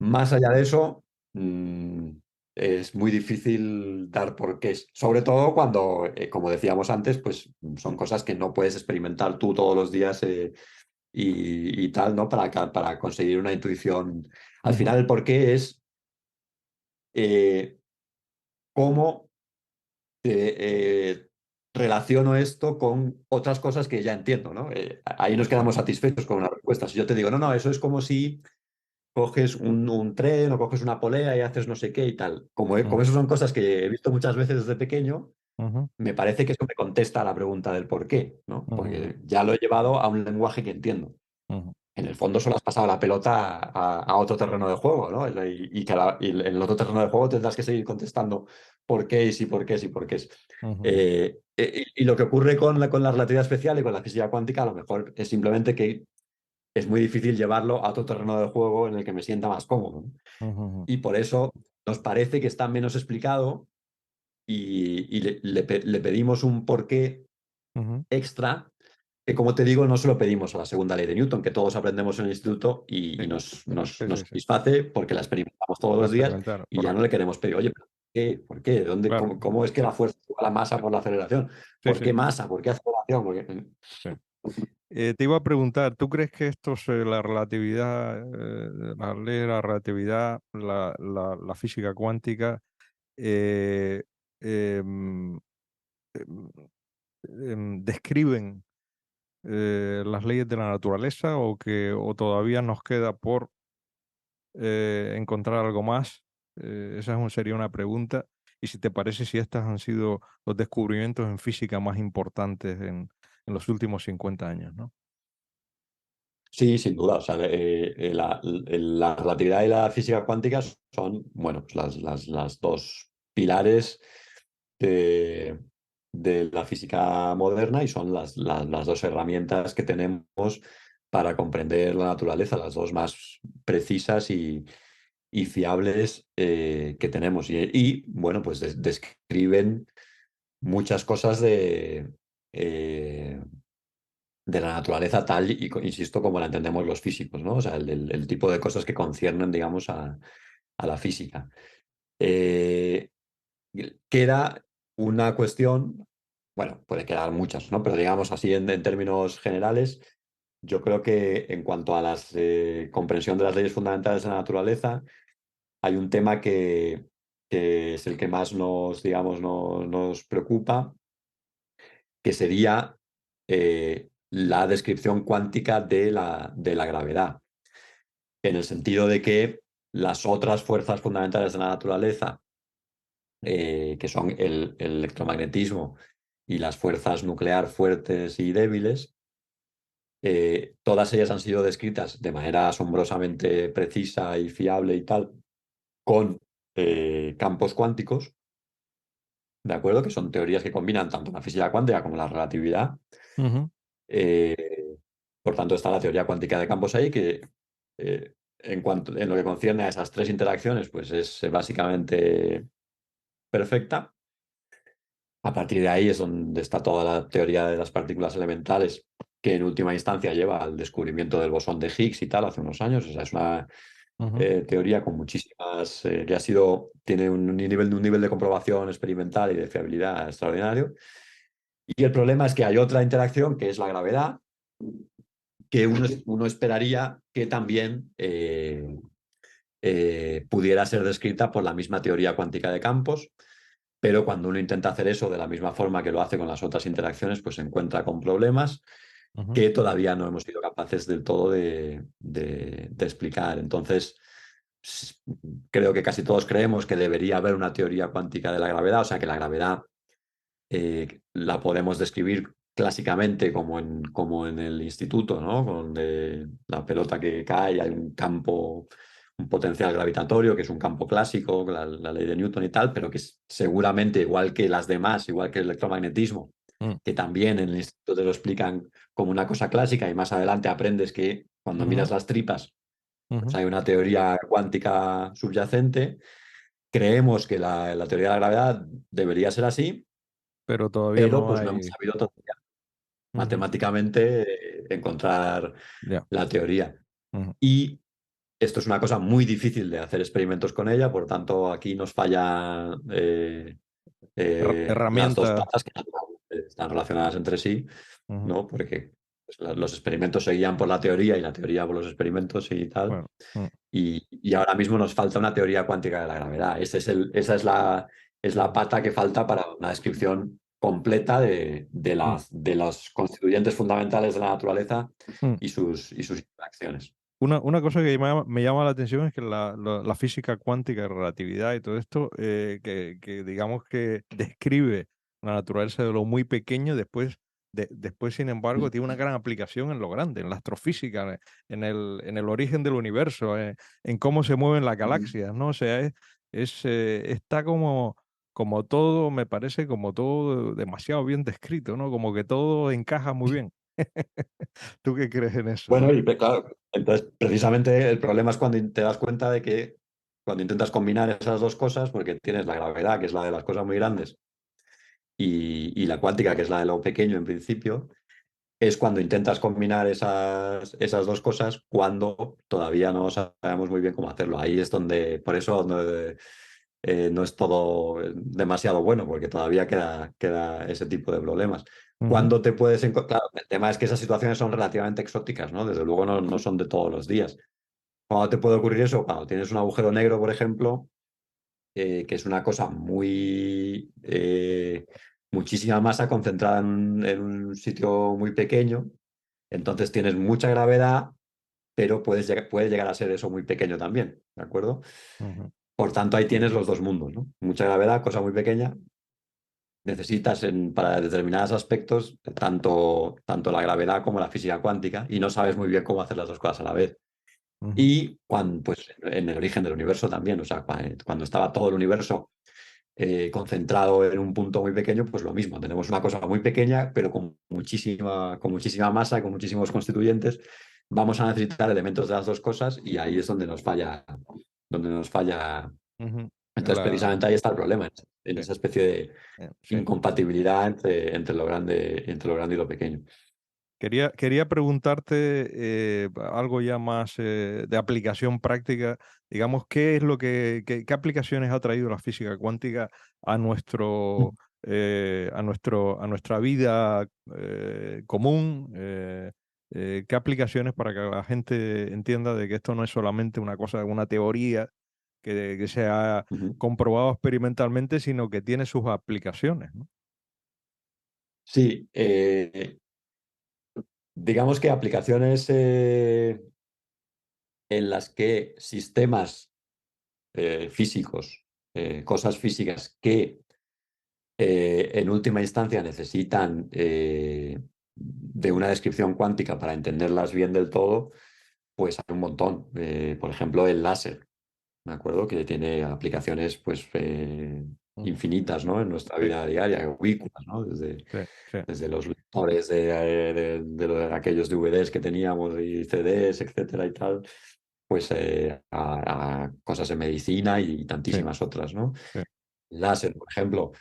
Más allá de eso, mm, es muy difícil dar porqués, sobre todo cuando, como decíamos antes, pues son cosas que no puedes experimentar tú todos los días y tal, ¿no? Para conseguir una intuición. Al Ujú, final, el porqué es eh, cómo relaciono esto con otras cosas que ya entiendo, ¿no? Ahí nos sí, quedamos satisfechos con una respuesta. Si yo te digo, no, no, eso es como si coges un tren o coges una polea y haces no sé qué y tal. Como ujú, eso son cosas que he visto muchas veces desde pequeño, ujú, me parece que eso me contesta a la pregunta del por qué, ¿no? ujú, Porque ya lo he llevado a un lenguaje que entiendo. ujú. en el fondo solo has pasado la pelota a otro terreno de juego, ¿no? Y en el otro terreno de juego tendrás que seguir contestando por qué y si por qué y por qué es. Ujú, Y lo que ocurre con la relatividad especial y con la física cuántica a lo mejor es simplemente que es muy difícil llevarlo a otro terreno de juego en el que me sienta más cómodo, ¿no? ujú, Y por eso nos parece que está menos explicado y le pedimos un porqué ujú. extra, que como te digo, no se lo pedimos a la segunda ley de Newton, que todos aprendemos en el instituto y Sí, sí, nos sí, sí. satisface porque la experimentamos todos Para los días experimentar, y ya no le correcto. queremos pedir, oye, ¿por qué? ¿Por qué? ¿Dónde, Claro, cómo es que sí, la fuerza es igual a la masa por la aceleración? sí, ¿Por sí, qué masa? ¿Por qué aceleración? sí. Te iba a preguntar, ¿tú crees que la relatividad, la ley de la relatividad, la física cuántica, eh, em, em, describen las leyes de la naturaleza o todavía nos queda por encontrar algo más? Sería una pregunta. Y si te parece, si estas han sido los descubrimientos en física más importantes en los últimos 50 años, ¿no? Sí, sin duda. O sea, la relatividad y la física cuántica son, bueno, pues las dos pilares de, de la física moderna y son las dos herramientas que tenemos para comprender la naturaleza, las dos más precisas y fiables que tenemos. Bueno, pues describen muchas cosas eh, de la naturaleza tal y, insisto, como la entendemos los físicos, ¿no? O sea, el tipo de cosas que conciernen, digamos, a la física. Eh, Queda una cuestión, bueno, puede quedar muchas, ¿no? Pero digamos así en términos generales, yo creo que en cuanto a la comprensión de las leyes fundamentales de la naturaleza, hay un tema que es el que más nos, digamos, nos preocupa, que sería la descripción cuántica de la gravedad, en el sentido de que las otras fuerzas fundamentales de la naturaleza, que son el electromagnetismo y las fuerzas nuclear fuertes y débiles, todas ellas han sido descritas de manera asombrosamente precisa y fiable y tal, con campos cuánticos, ¿de acuerdo? Que son teorías que combinan tanto la física cuántica como la relatividad. Ujú, Eh, por tanto, está la teoría cuántica de campos ahí, que en lo que concierne a esas tres interacciones, pues es básicamente perfecta. A partir de ahí es donde está toda la teoría de las partículas elementales, que en última instancia lleva al descubrimiento del bosón de Higgs y tal, hace unos años. O sea, es una ujú. teoría con muchísimas, tiene un nivel de comprobación experimental y de fiabilidad extraordinario. Y el problema es que hay otra interacción, que es la gravedad, que uno esperaría que también pudiera ser descrita por la misma teoría cuántica de campos, pero cuando uno intenta hacer eso de la misma forma que lo hace con las otras interacciones, pues se encuentra con problemas Ujú, que todavía no hemos sido capaces del todo de explicar. Entonces, s- creo que casi todos creemos que debería haber una teoría cuántica de la gravedad, o sea, que la gravedad la podemos describir clásicamente como en el instituto, ¿no? Con la pelota que cae, hay un campo, un potencial gravitatorio, que es un campo clásico, la ley de Newton y tal, pero que seguramente, igual que las demás, igual que el electromagnetismo, mm, que también en el instituto te lo explican como una cosa clásica y más adelante aprendes que cuando ujú, miras las tripas, pues ujú. hay una teoría cuántica subyacente. Creemos que la teoría de la gravedad debería ser así, Pero todavía pero no pues no hemos hay. sabido todavía Ujú, matemáticamente encontrar ya, la teoría. ujú. Y esto es una cosa muy difícil de hacer experimentos con ella, por tanto aquí nos fallan las dos Herramientas. patas que están relacionadas entre sí, Ujú, ¿no? Porque pues, los experimentos se guían por la teoría y la teoría por los experimentos y tal. bueno, mm, Y ahora mismo nos falta una teoría cuántica de la gravedad. Esa es la pata que falta para una descripción completa mm, de los constituyentes fundamentales de la naturaleza mm. y sus interacciones. Una cosa que me llama la atención es que la física cuántica de relatividad y todo esto, que digamos que describe la naturaleza de lo muy pequeño, después Después, sin embargo, tiene una gran aplicación en lo grande, en la astrofísica, en el origen del universo, en cómo se mueven las galaxias, ¿no? O sea, está como todo, me parece como todo demasiado bien descrito, ¿no? Como que todo encaja muy bien. ¿Tú qué crees en eso? Bueno, y claro, entonces precisamente el problema es cuando te das cuenta de que cuando intentas combinar esas dos cosas, porque tienes la gravedad, que es la de las cosas muy grandes, y la cuántica, que es la de lo pequeño en principio, es cuando intentas combinar esas dos cosas cuando todavía no sabemos muy bien cómo hacerlo. Ahí es donde, por eso no es todo demasiado bueno, porque todavía queda ese tipo de problemas. Ujú, ¿Cuándo te puedes encontrar? Claro, el tema es que esas situaciones son relativamente exóticas, ¿no? Desde luego no son de todos los días. ¿Cuándo te puede ocurrir eso? Cuando tienes un agujero negro, por ejemplo, que es una cosa muchísima masa concentrada en un sitio muy pequeño. Entonces tienes mucha gravedad, pero puede llegar a ser eso muy pequeño también, ¿de acuerdo? ujú, Por tanto, ahí tienes los dos mundos, ¿no? Mucha gravedad, cosa muy pequeña. Necesitas para determinados aspectos tanto la gravedad como la física cuántica y no sabes muy bien cómo hacer las dos cosas a la vez. ujú, Y pues, en el origen del universo también, o sea, cuando estaba todo el universo concentrado en un punto muy pequeño, pues lo mismo, tenemos una cosa muy pequeña, pero con muchísima masa, con muchísimos constituyentes. Vamos a necesitar elementos de las dos cosas y ahí es donde nos falla. ujú. Entonces, precisamente ahí está el problema, en Sí, esa especie de sí. incompatibilidad entre lo grande y lo pequeño. Quería preguntarte algo ya más de aplicación práctica. Digamos, qué aplicaciones ha traído la física cuántica a a nuestra vida común? ¿Qué aplicaciones para que la gente entienda de que esto no es solamente una cosa, una teoría que se ha Ujú. comprobado experimentalmente, sino que tiene sus aplicaciones, ¿no? Sí, digamos que aplicaciones en las que sistemas físicos, cosas físicas que en última instancia necesitan de una descripción cuántica para entenderlas bien del todo, pues hay un montón. Por ejemplo, el láser, ¿me acuerdo? Que tiene aplicaciones pues Ujú. infinitas, ¿no? En nuestra Sí, vida diaria, ubicuas, ¿no? Desde, sí, sí, desde los lectores de aquellos DVDs que teníamos y CDs, etcétera y tal, pues a cosas en medicina y sí, tantísimas otras, ¿no? sí. Láser, por ejemplo,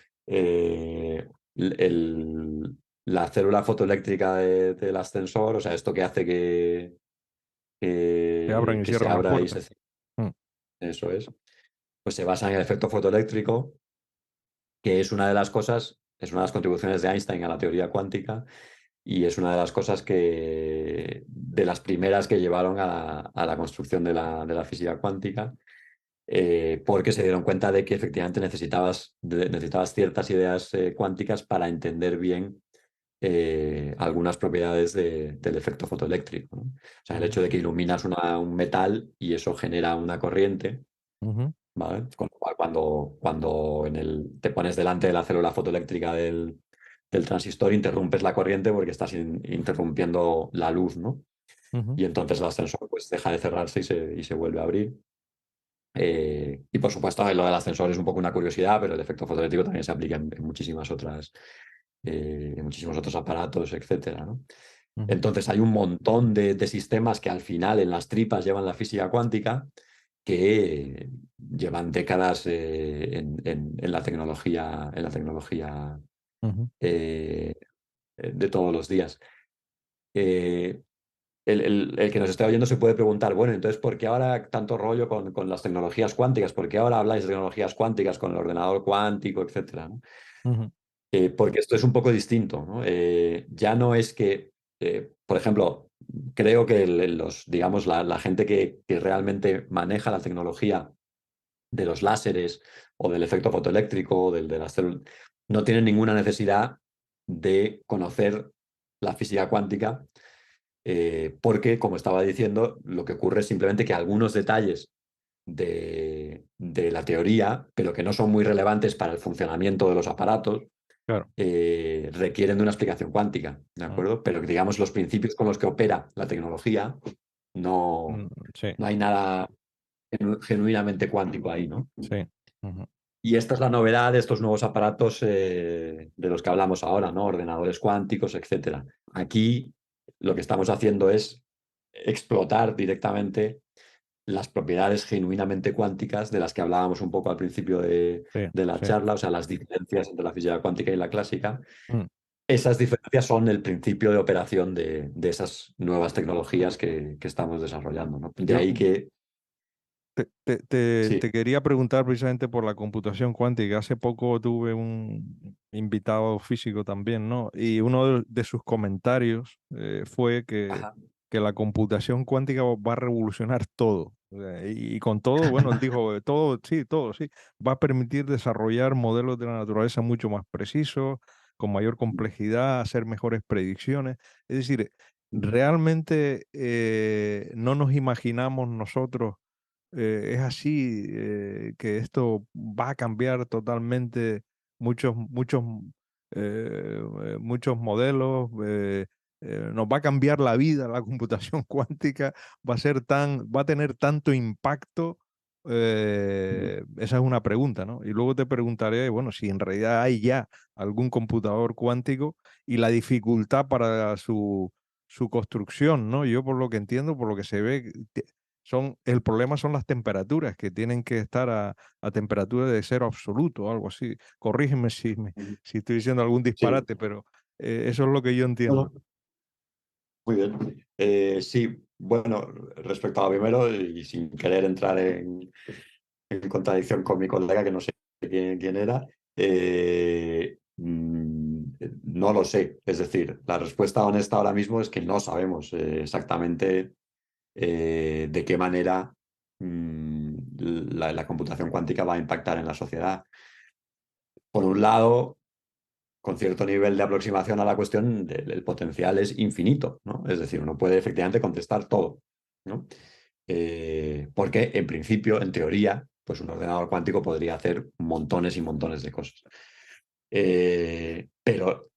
la célula fotoeléctrica del ascensor, o sea, esto que hace que, Se abran que, y que se cierran las abra y puertas. se cierre, Mm, eso es, pues se basa en el efecto fotoeléctrico, que es una de las contribuciones de Einstein a la teoría cuántica y es una de las cosas de las primeras que llevaron a la construcción de la física cuántica, porque se dieron cuenta de que efectivamente necesitabas ciertas ideas cuánticas para entender bien algunas propiedades del efecto fotoeléctrico, ¿no? O sea, el ujú, hecho de que iluminas un metal y eso genera una corriente, ujú, ¿vale? Con lo cual, cuando te pones delante de la célula fotoeléctrica del transistor, interrumpes la corriente porque estás interrumpiendo la luz, ¿no? ujú, Y entonces el ascensor pues, deja de cerrarse y se vuelve a abrir. Y por supuesto, lo del ascensor es un poco una curiosidad, pero el efecto fotoeléctrico también se aplica en muchísimos otros aparatos, etcétera, ¿no? ujú, Entonces hay un montón de sistemas que al final en las tripas llevan la física cuántica que llevan décadas en la tecnología ujú. eh, de todos los días. Eh, el que nos esté oyendo se puede preguntar, bueno, entonces, ¿por qué ahora tanto rollo con las tecnologías cuánticas? ¿Por qué ahora habláis de tecnologías cuánticas con el ordenador cuántico, etcétera, ¿no? Ujú, Porque esto es un poco distinto, ¿no? Ya no es que, por ejemplo, creo que digamos, la gente que realmente maneja la tecnología de los láseres o del efecto fotoeléctrico o de las células, no tienen ninguna necesidad de conocer la física cuántica, porque, como estaba diciendo, lo que ocurre es simplemente que algunos detalles de la teoría, pero que no son muy relevantes para el funcionamiento de los aparatos, Claro. requieren de una explicación cuántica, ¿de Mm, acuerdo? Pero digamos, los principios con los que opera la tecnología, no, sí, no hay nada genuinamente cuántico ahí, ¿no? sí. Ujú. Y esta es la novedad de estos nuevos aparatos de los que hablamos ahora, ¿no? Ordenadores cuánticos, etcétera. Aquí lo que estamos haciendo es explotar directamente las propiedades genuinamente cuánticas de las que hablábamos un poco al principio Sí, de la sí. charla, o sea, las diferencias entre la física cuántica y la clásica. Mm. Esas diferencias son el principio de operación de esas nuevas tecnologías que estamos desarrollando, ¿no? De Yo, ahí que, te sí, quería preguntar precisamente por la computación cuántica. Hace poco tuve un invitado físico también, ¿no? Y uno de sus comentarios fue ajá, que la computación cuántica va a revolucionar todo. Y con todo, bueno, él dijo, todo, sí. Va a permitir desarrollar modelos de la naturaleza mucho más precisos, con mayor complejidad, hacer mejores predicciones. Es decir, realmente no nos imaginamos nosotros es así, que esto va a cambiar totalmente muchos modelos, nos va a cambiar la vida, la computación cuántica va a tener tanto impacto. Esa es una pregunta, ¿no? Y luego te preguntaré, bueno, si en realidad hay ya algún computador cuántico y la dificultad para su construcción, ¿no? Yo por lo que entiendo, por lo que se ve, el problema son las temperaturas, que tienen que estar a temperatura de cero absoluto o algo así. Corrígeme si estoy diciendo algún sí. disparate, pero eso es lo que yo No, entiendo. no, muy bien. Sí, bueno, respecto a lo primero, y sin querer entrar en contradicción con mi colega, que no sé quién era, no lo sé. Es decir, la respuesta honesta ahora mismo es que no sabemos exactamente de qué manera la computación cuántica va a impactar en la sociedad. Por un lado, con cierto nivel de aproximación a la cuestión, el potencial es infinito, ¿no? Es decir, uno puede efectivamente contestar todo, ¿no? Porque en principio, en teoría, pues un ordenador cuántico podría hacer montones y montones de cosas. Pero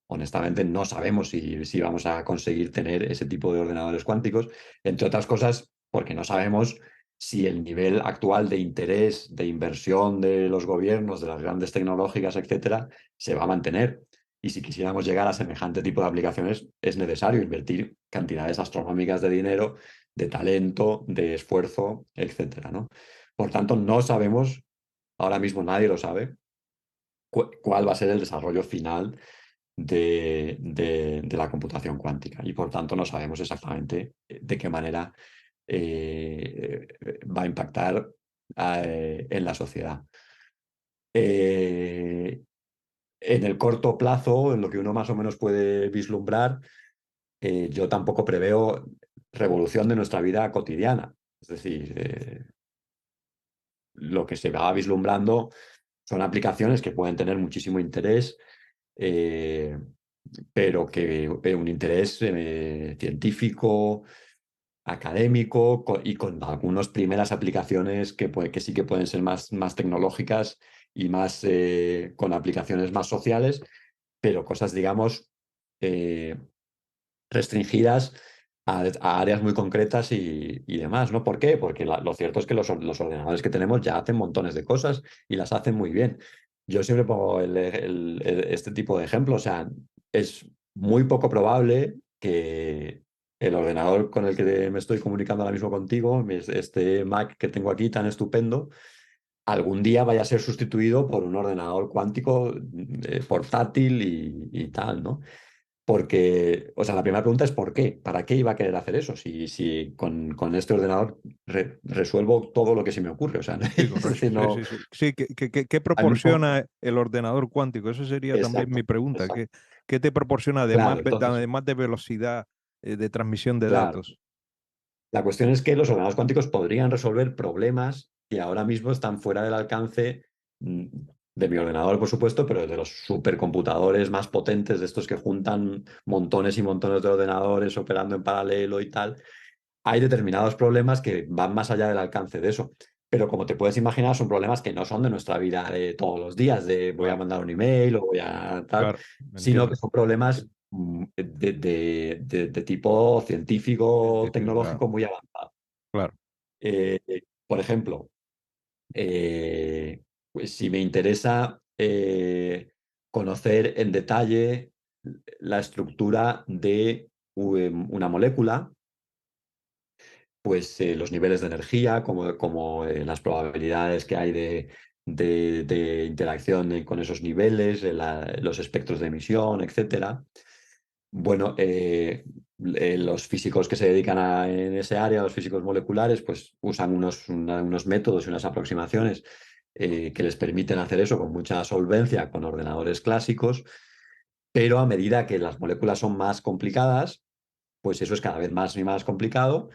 honestamente no sabemos si vamos a conseguir tener ese tipo de ordenadores cuánticos, entre otras cosas porque no sabemos si el nivel actual de interés, de inversión de los gobiernos, de las grandes tecnológicas, etcétera, se va a mantener. Y si quisiéramos llegar a semejante tipo de aplicaciones, es necesario invertir cantidades astronómicas de dinero, de talento, de esfuerzo, etcétera, ¿no? Por tanto, no sabemos, ahora mismo nadie lo sabe, cuál va a ser el desarrollo final de la computación cuántica. Y por tanto, no sabemos exactamente de qué manera va a impactar en la sociedad. Eh, en el corto plazo, en lo que uno más o menos puede vislumbrar, yo tampoco preveo revolución de nuestra vida cotidiana. Es decir, lo que se va vislumbrando son aplicaciones que pueden tener muchísimo interés, eh, pero que un interés científico, académico y con algunas primeras aplicaciones que sí que pueden ser más tecnológicas y más con aplicaciones más sociales, pero cosas, digamos, eh, restringidas a áreas muy concretas y demás, ¿no? ¿Por qué? Porque lo cierto es que los ordenadores que tenemos ya hacen montones de cosas y las hacen muy bien. Yo siempre pongo este tipo de ejemplo, o sea, es muy poco probable que el ordenador con el que me estoy comunicando ahora mismo contigo, este Mac que tengo aquí tan estupendo, algún día vaya a ser sustituido por un ordenador cuántico portátil y tal, ¿no? Porque, o sea, la primera pregunta es ¿por qué? ¿Para qué iba a querer hacer eso? Si con este ordenador resuelvo todo lo que se me ocurre. O sea, Sí, es correcto. decir, Sí, no. sí, sí. Sí, ¿qué Hay muy poco. proporciona el ordenador cuántico? Eso sería también mi Exacto, pregunta. exacto. ¿Qué te proporciona Claro, entonces, además de velocidad de transmisión de claro. datos? La cuestión es que los ordenadores cuánticos podrían resolver problemas que ahora mismo están fuera del alcance mm, de mi ordenador, por supuesto, pero de los supercomputadores más potentes, de estos que juntan montones y montones de ordenadores operando en paralelo y tal. Hay determinados problemas que van más allá del alcance de eso. pero como te puedes imaginar, son problemas que no son de nuestra vida de todos los días, de voy a Claro, mandar un email o voy a tal, claro, sino que entiendo. son problemas de tipo científico, Científico, claro, tecnológico muy avanzado. claro. Eh, por ejemplo, pues si me interesa conocer en detalle la estructura de una molécula, pues los niveles de energía, como las probabilidades que hay de interacción con esos niveles, los espectros de emisión, etcétera. Bueno, los físicos que se dedican en ese área, los físicos moleculares, pues usan unos métodos y unas aproximaciones que les permiten hacer eso con mucha solvencia con ordenadores clásicos, pero a medida que las moléculas son más complicadas, pues eso es cada vez más y más complicado.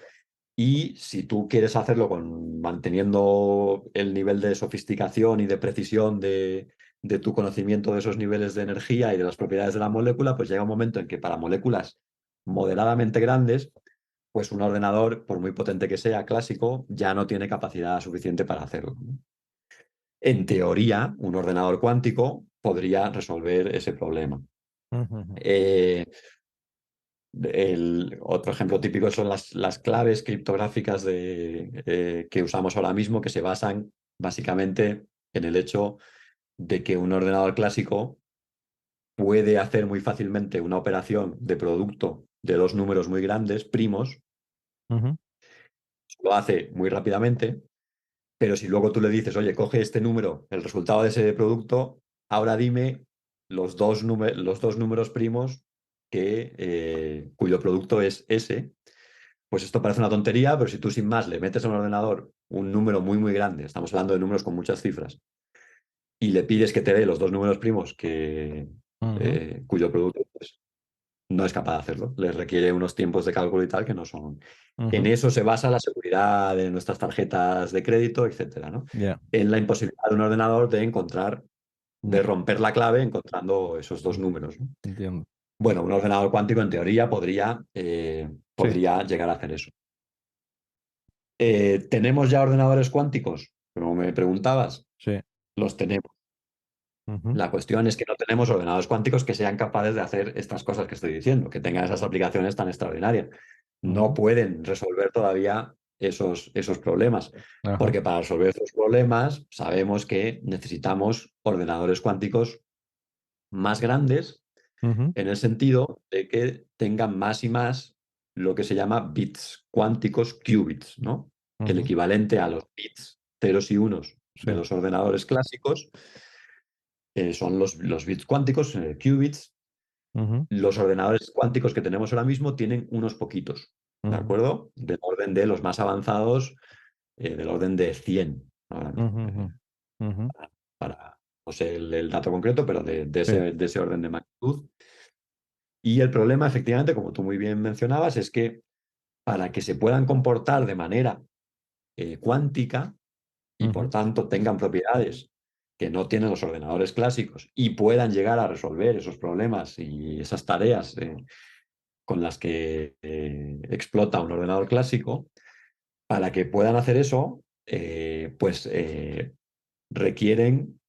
Y si tú quieres hacerlo manteniendo el nivel de sofisticación y de precisión de tu conocimiento de esos niveles de energía y de las propiedades de la molécula, pues llega un momento en que para moléculas moderadamente grandes, pues un ordenador, por muy potente que sea, clásico, ya no tiene capacidad suficiente para hacerlo. En teoría, un ordenador cuántico podría resolver ese problema. Ujú, ujú. Eh, El otro ejemplo típico son las claves criptográficas que usamos ahora mismo, que se basan básicamente en el hecho de que un ordenador clásico puede hacer muy fácilmente una operación de producto de dos números muy grandes, primos, Ujú, lo hace muy rápidamente, pero si luego tú le dices, oye, coge este número, el resultado de ese producto, ahora dime los dos números primos cuyo producto es ese. Pues esto parece una tontería, pero si tú sin más le metes a un ordenador un número muy, muy grande, estamos hablando de números con muchas cifras, y le pides que te dé los dos números primos ujú, cuyo producto pues, no es capaz de hacerlo. Les requiere unos tiempos de cálculo y tal que no son. En ujú. eso se basa la seguridad de nuestras tarjetas de crédito, etcétera, ¿no? Ya, En la imposibilidad de un ordenador de encontrar, de ya, romper la clave encontrando esos dos números, ¿no? entiendo. Bueno, un ordenador cuántico en teoría Sí, podría llegar a hacer eso. ¿Tenemos ya ordenadores cuánticos? Como me preguntabas, sí. los tenemos. Ujú, La cuestión es que no tenemos ordenadores cuánticos que sean capaces de hacer estas cosas que estoy diciendo, que tengan esas aplicaciones tan extraordinarias. No ujú. pueden resolver todavía esos problemas, Ajá. porque para resolver esos problemas sabemos que necesitamos ordenadores cuánticos más grandes Ujú, en el sentido de que tengan más y más lo que se llama bits cuánticos qubits, ¿no? El ujú. equivalente a los bits ceros y unos Sí. de los ordenadores clásicos son los bits cuánticos, qubits. Ujú, Los ordenadores cuánticos que tenemos ahora mismo tienen unos poquitos, ¿de ujú, acuerdo? Del orden de los más avanzados, del orden de 100 ahora mismo, ujú, ujú, ujú. no sé el dato concreto, pero Sí. de ese orden de magnitud. Y el problema, efectivamente, como tú muy bien mencionabas, es que para que se puedan comportar de manera cuántica y por Ujú, tanto tengan propiedades que no tienen los ordenadores clásicos y puedan llegar a resolver esos problemas y esas tareas con las que explota un ordenador clásico, para que puedan hacer eso, requieren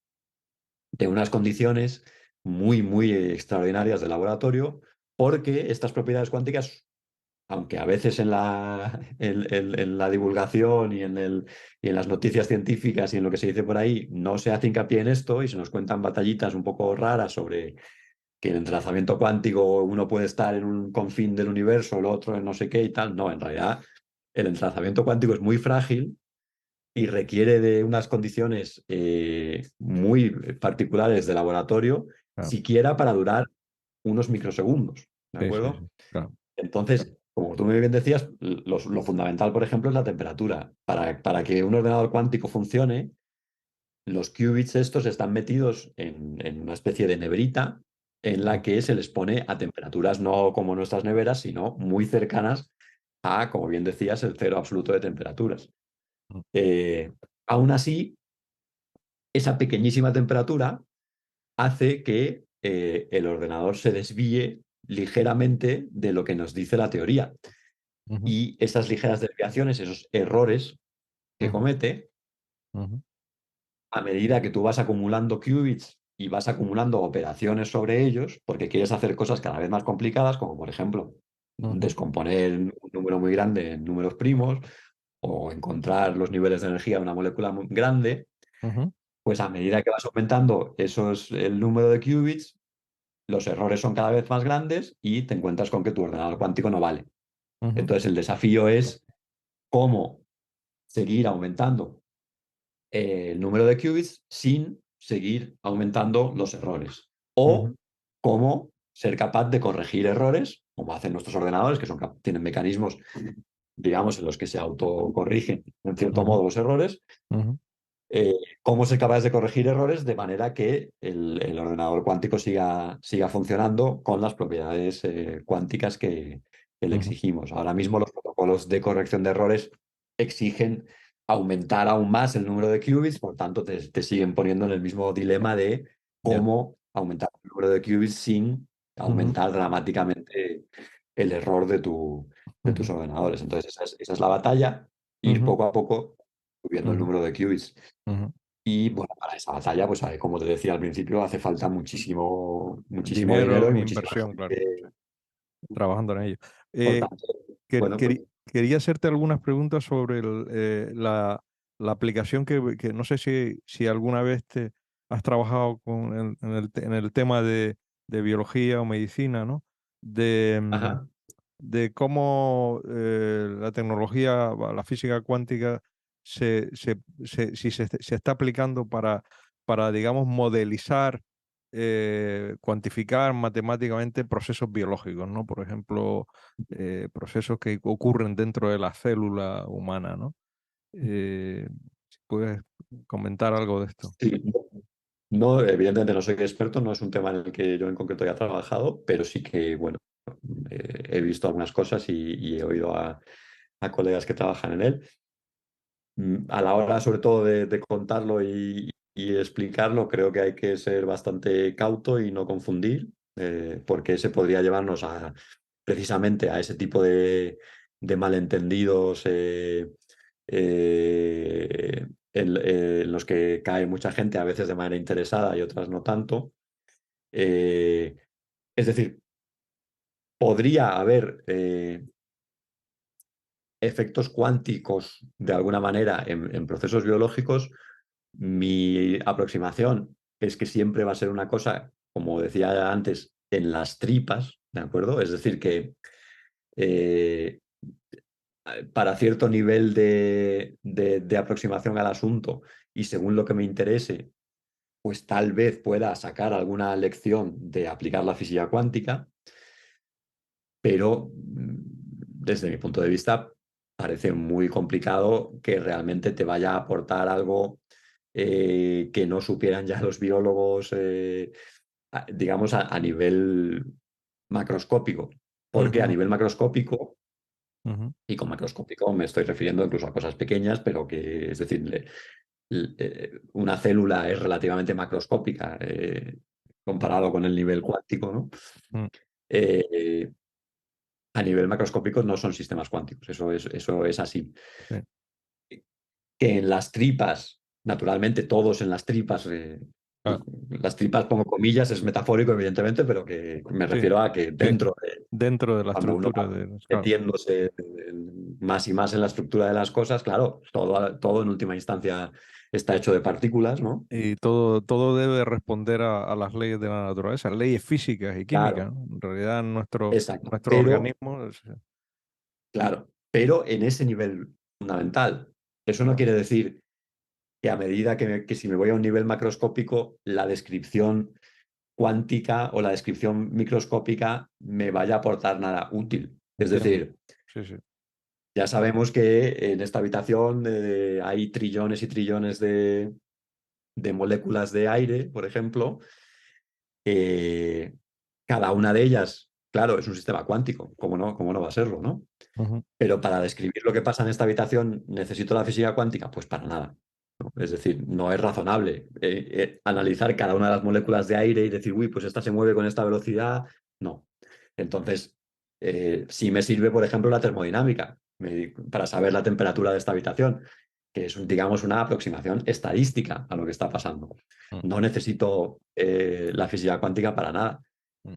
de unas condiciones muy, muy extraordinarias de laboratorio, porque estas propiedades cuánticas, aunque a veces en la divulgación y en las noticias científicas y en lo que se dice por ahí no se hace hincapié en esto y se nos cuentan batallitas un poco raras sobre que el entrelazamiento cuántico uno puede estar en un confín del universo, el otro en no sé qué y tal. No, en realidad el entrelazamiento cuántico es muy frágil y requiere de unas condiciones muy particulares de laboratorio, claro. siquiera para durar unos microsegundos, ¿de Sí, sí, acuerdo? sí. Claro. Entonces, como tú muy bien decías, lo fundamental, por ejemplo, es la temperatura. Para que un ordenador cuántico funcione, los qubits estos están metidos en una especie de neverita en la que se les pone a temperaturas no como nuestras neveras, sino muy cercanas a, como bien decías, el cero absoluto de temperaturas. Ujú, Eh, Aún así, esa pequeñísima temperatura hace que el ordenador se desvíe ligeramente de lo que nos dice la teoría. ujú, Y esas ligeras desviaciones, esos errores que ujú. comete, ujú, A medida que tú vas acumulando qubits y vas acumulando operaciones sobre ellos, porque quieres hacer cosas cada vez más complicadas, como por ejemplo ujú, descomponer un número muy grande en números primos o encontrar los niveles de energía de una molécula muy grande, ujú, pues a medida que vas aumentando el número de qubits, los errores son cada vez más grandes y te encuentras con que tu ordenador cuántico no vale. ujú, Entonces el desafío es cómo seguir aumentando el número de qubits sin seguir aumentando los errores. ujú, O cómo ser capaz de corregir errores, como hacen nuestros ordenadores, que tienen mecanismos, digamos, en los que se autocorrigen, en cierto ujú, modo, los errores. ujú, eh, Cómo ser capaz de corregir errores de manera que el ordenador cuántico siga funcionando con las propiedades cuánticas que le ujú. exigimos. Ahora mismo los protocolos de corrección de errores exigen aumentar aún más el número de qubits, por tanto te siguen poniendo en el mismo dilema de Ya. cómo aumentar el número de qubits sin Ujú, aumentar dramáticamente el error de tus ujú, ordenadores. Entonces esa es la batalla, ir ujú, poco a poco subiendo el ujú, número de qubits. ujú. Y bueno, para esa batalla, pues como te decía al principio, hace falta muchísimo dinero Dinero y e muchísima inversión, claro, sí, gente. trabajando en ello. Por Eh, tanto, bueno, pues Quería hacerte algunas preguntas sobre la aplicación que no sé si alguna vez te has trabajado en el tema de biología o medicina, ¿no? De, ajá. de cómo la tecnología, la física cuántica, si se está aplicando para, digamos, modelizar, cuantificar matemáticamente procesos biológicos, ¿no? Por ejemplo, procesos que ocurren dentro de la célula humana, ¿no? Si puedes comentar algo de esto. Sí, no, evidentemente no soy experto, no es un tema en el que yo en concreto haya trabajado, pero sí que, bueno, he visto algunas cosas y he oído a colegas que trabajan en él. A la hora, sobre todo, de contarlo y explicarlo, creo que hay que ser bastante cauto y no confundir, porque se podría llevarnos precisamente a ese tipo de malentendidos en los que cae mucha gente, a veces de manera interesada y otras no tanto. Eh, es decir, podría haber efectos cuánticos de alguna manera en procesos biológicos. Mi aproximación es que siempre va a ser una cosa, como decía antes, en las tripas, ¿de acuerdo? Es decir, que eh, para cierto nivel de aproximación al asunto y según lo que me interese, pues tal vez pueda sacar alguna lección de aplicar la física cuántica, pero desde mi punto de vista parece muy complicado que realmente te vaya a aportar algo que no supieran ya los biólogos, digamos, a nivel macroscópico. Porque a Ujú, nivel macroscópico, ujú, y con macroscópico me estoy refiriendo incluso a cosas pequeñas, pero que, es decir, una célula es relativamente macroscópica comparado con el nivel cuántico, ¿no? ujú, Eh, a nivel macroscópico no son sistemas cuánticos, eso es así. sí, Que en las tripas, naturalmente todos en claro, las tripas pongo comillas, es metafórico evidentemente, pero que me sí, refiero a que que dentro de dentro de la cuando uno estructura va claro. metiéndose más y más en la estructura de las cosas, claro, todo en última instancia está hecho de partículas, ¿no? Y todo debe responder a las leyes de la naturaleza, leyes físicas y Claro, químicas, ¿no? En realidad, exacto. nuestro organismo Claro, pero en ese nivel fundamental. Eso no quiere decir que a medida que si me voy a un nivel macroscópico, la descripción cuántica o la descripción microscópica me vaya a aportar nada útil. Es entiendo. decir, Sí, sí. ya sabemos que en esta habitación hay trillones y trillones de moléculas de aire, por ejemplo. Eh, Cada una de ellas, claro, es un sistema cuántico, cómo no va a serlo, ¿no? Ujú, Pero para describir lo que pasa en esta habitación, ¿necesito la física cuántica? Pues para nada. ¿No? Es decir, no es razonable analizar cada una de las moléculas de aire y decir, uy, pues esta se mueve con esta velocidad. No. Entonces, sí me sirve, por ejemplo, la termodinámica para saber la temperatura de esta habitación. que es, digamos, una aproximación estadística a lo que está pasando. mm, No necesito la física cuántica para nada. mm,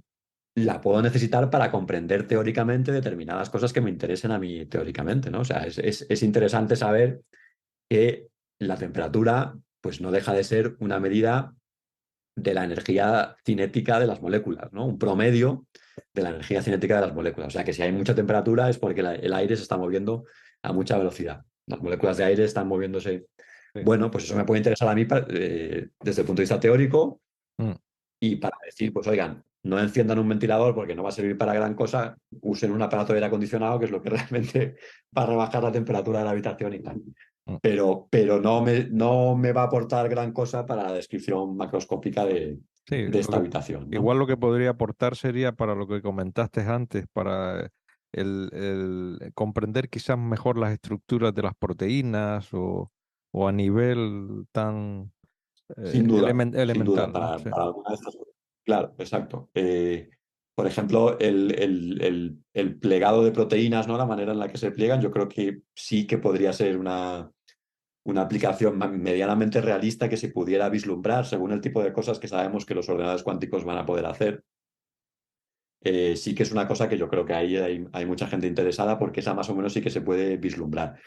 La puedo necesitar para comprender teóricamente determinadas cosas que me interesen a mí teóricamente, ¿no? O sea, es interesante saber que la temperatura, pues no deja de ser una medida de la energía cinética de las moléculas, ¿no? Un promedio de la energía cinética de las moléculas. O sea que si hay mucha temperatura es porque el aire se está moviendo a mucha velocidad. Las moléculas de aire están moviéndose. sí, Bueno, pues eso me puede interesar a mí desde el punto de vista teórico mm, y para decir, pues oigan, no enciendan un ventilador porque no va a servir para gran cosa, usen un aparato de aire acondicionado, que es lo que realmente va a rebajar la temperatura de la habitación y tal. mm. Pero no me va a aportar gran cosa para la descripción macroscópica Sí, de esta habitación, ¿no? igual lo que podría aportar sería para lo que comentaste antes, para el comprender quizás mejor las estructuras de las proteínas o a nivel tan Sin duda, elemental, ¿no? Sí. para alguna de estas cosas. Claro, exacto. Por ejemplo, el plegado de proteínas, ¿no? La manera en la que se pliegan, yo creo que sí que podría ser una aplicación medianamente realista que se pudiera vislumbrar según el tipo de cosas que sabemos que los ordenadores cuánticos van a poder hacer. Sí que es una cosa que yo creo que ahí hay mucha gente interesada porque esa más o menos sí que se puede vislumbrar.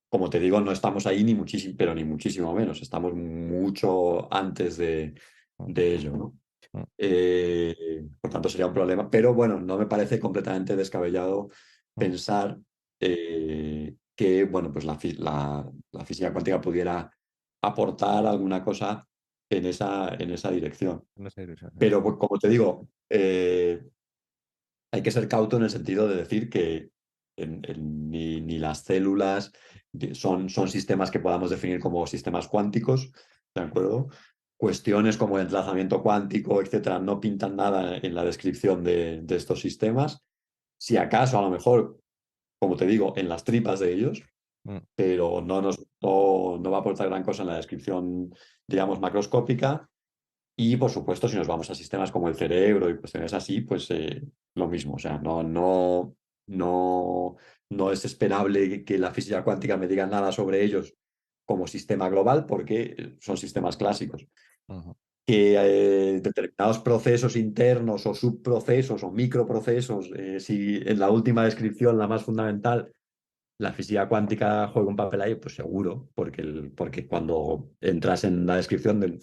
Como te digo, no estamos ahí ni muchísimo, pero ni muchísimo menos. Estamos mucho antes Mm, de ello, ¿no? mm, Por tanto, sería un problema. Pero bueno, no me parece completamente descabellado mm. pensar que, bueno, pues la física cuántica pudiera aportar alguna cosa en esa dirección. En esa dirección, sí. Pero pues, como te digo, hay que ser cauto en el sentido de decir que ni las células son sistemas que podamos definir como sistemas cuánticos, ¿de acuerdo? Cuestiones como el enlazamiento cuántico, etcétera, no pintan nada en la descripción de estos sistemas. Si acaso, a lo mejor, como te digo, en las tripas de ellos, Mm, pero no va a aportar gran cosa en la descripción, digamos, macroscópica. Y por supuesto, si nos vamos a sistemas como el cerebro y cuestiones así, pues lo mismo. O sea, no, no es esperable que la física cuántica me diga nada sobre ellos como sistema global, porque son sistemas clásicos. ujú. Que determinados procesos internos o subprocesos o microprocesos, si en la última descripción, la más fundamental, la física cuántica juega un papel ahí, pues seguro, porque cuando entras en la descripción del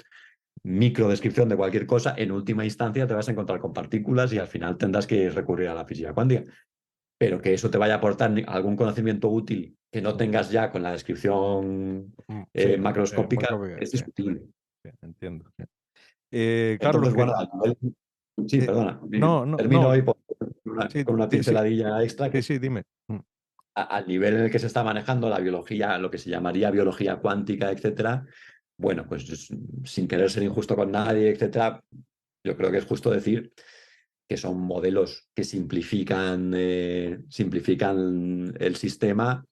microdescripción de cualquier cosa, en última instancia te vas a encontrar con partículas y al final tendrás que recurrir a la física cuántica. Pero que eso te vaya a aportar algún conocimiento útil que no Mm, tengas ya con la descripción sí, macroscópica macroscópica, es sí, discutible. sí, entiendo. Sí. Carlos, Entonces, bueno, sí, eh, perdona, no, no, termino no, y sí, con una sí, pinceladilla extra sí, que sí, dime. al nivel en el que se está manejando la biología, lo que se llamaría biología cuántica, etcétera, bueno, pues sin querer ser injusto con nadie, etcétera, yo creo que es justo decir que son modelos que simplifican el sistema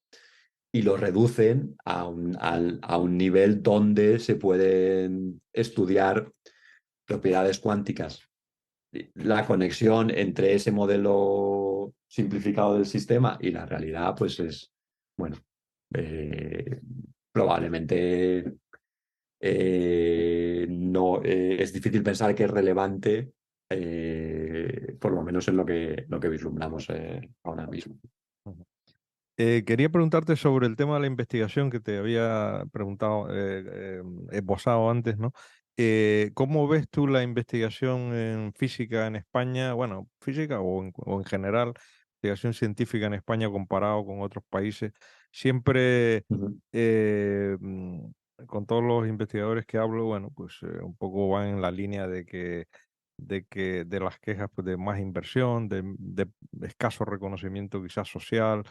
y lo reducen a un nivel donde se pueden estudiar propiedades cuánticas. La conexión entre ese modelo simplificado del sistema y la realidad, pues es, bueno, eh, probablemente no, es difícil pensar que es relevante, por lo menos en lo que vislumbramos ahora mismo. Ujú. Quería preguntarte sobre el tema de la investigación que te había preguntado, esbozado antes, ¿no? ¿Cómo ves tú la investigación en física en España? Bueno, física o en general, investigación científica en España comparado con otros países. Siempre, Ujú, eh, mm, con todos los investigadores que hablo, bueno, pues un poco van en la línea de las quejas pues, de más inversión, de escaso reconocimiento quizás social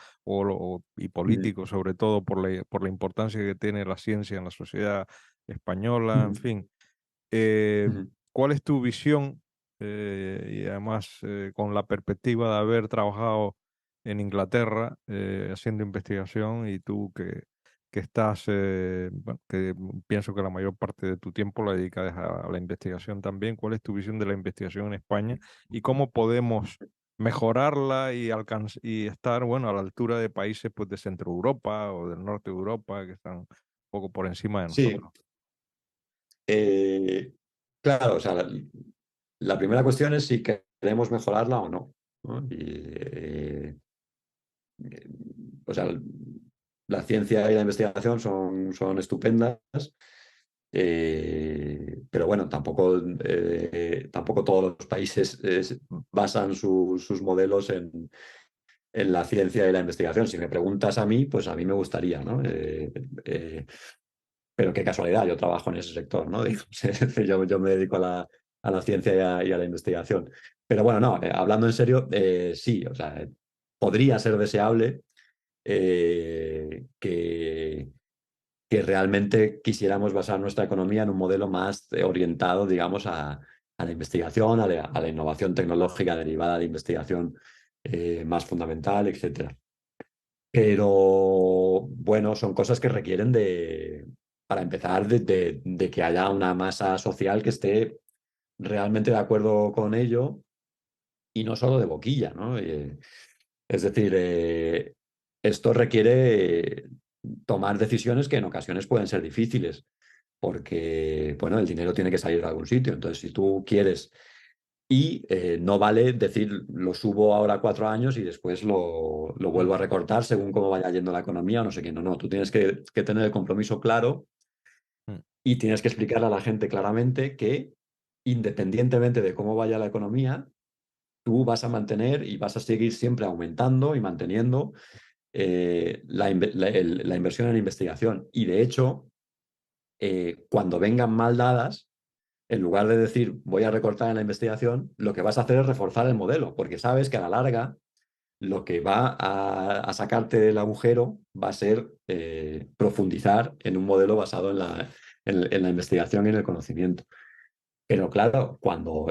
y ujú, político, sobre todo por la importancia que tiene la ciencia en la sociedad española, en ujú, fin. Eh, ujú. ¿Cuál es tu visión? Y además con la perspectiva de haber trabajado en Inglaterra haciendo investigación y tú que estás, bueno, que pienso que la mayor parte de tu tiempo la dedicas a la investigación también. ¿Cuál es tu visión de la investigación en España y cómo podemos mejorarla y, y estar, bueno, a la altura de países pues, de Centro Europa o del Norte de Europa que están un poco por encima de Sí, nosotros. claro, o sea, la primera cuestión es si queremos mejorarla o no, ¿no? Eh, o sea, la ciencia y la investigación son estupendas, pero bueno, tampoco todos los países basan sus modelos en la ciencia y la investigación. Si me preguntas a mí, pues a mí me gustaría, ¿no? Pero qué casualidad, yo trabajo en ese sector, ¿no? Digamos, yo me dedico a la ciencia y a la investigación. Pero bueno, no, hablando en serio, sí, o sea, podría ser deseable que realmente quisiéramos basar nuestra economía en un modelo más orientado, digamos, a la investigación, a la innovación tecnológica derivada de investigación más fundamental, etcétera. Pero bueno, son cosas que requieren para empezar, de que haya una masa social que esté realmente de acuerdo con ello y no solo de boquilla, ¿no? Es decir, esto requiere tomar decisiones que en ocasiones pueden ser difíciles, porque, bueno, el dinero tiene que salir de algún sitio. Entonces, si tú quieres y no vale decir lo subo ahora 4 años y después lo Mm, vuelvo a recortar según cómo vaya yendo la economía o no sé qué. No, no, tú tienes que tener el compromiso claro mm, y tienes que explicarle a la gente claramente que independientemente de cómo vaya la economía, tú vas a mantener y vas a seguir siempre aumentando y manteniendo la inversión en investigación. Y de hecho, cuando vengan mal dadas, en lugar de decir voy a recortar en la investigación, lo que vas a hacer es reforzar el modelo, porque sabes que a la larga lo que va a sacarte del agujero va a ser profundizar en un modelo basado en la investigación y en el conocimiento. Pero claro, cuando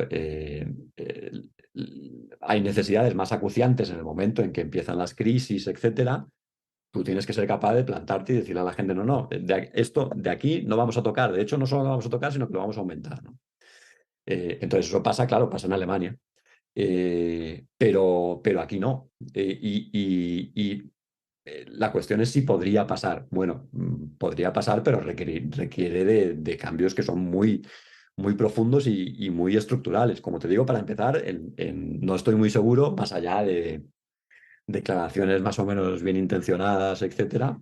hay necesidades más acuciantes en el momento en que empiezan las crisis, etcétera, tú tienes que ser capaz de plantarte y decirle a la gente, no, no, esto de aquí no vamos a tocar. De hecho, no solo no vamos a tocar, sino que lo vamos a aumentar, ¿no? Entonces eso pasa, claro, pasa en Alemania. Pero aquí no. La cuestión es si podría pasar. Bueno, podría pasar, pero requiere de cambios que son muy profundos y muy estructurales. Como te digo, para empezar, no estoy muy seguro, más allá de declaraciones más o menos bien intencionadas, etcétera,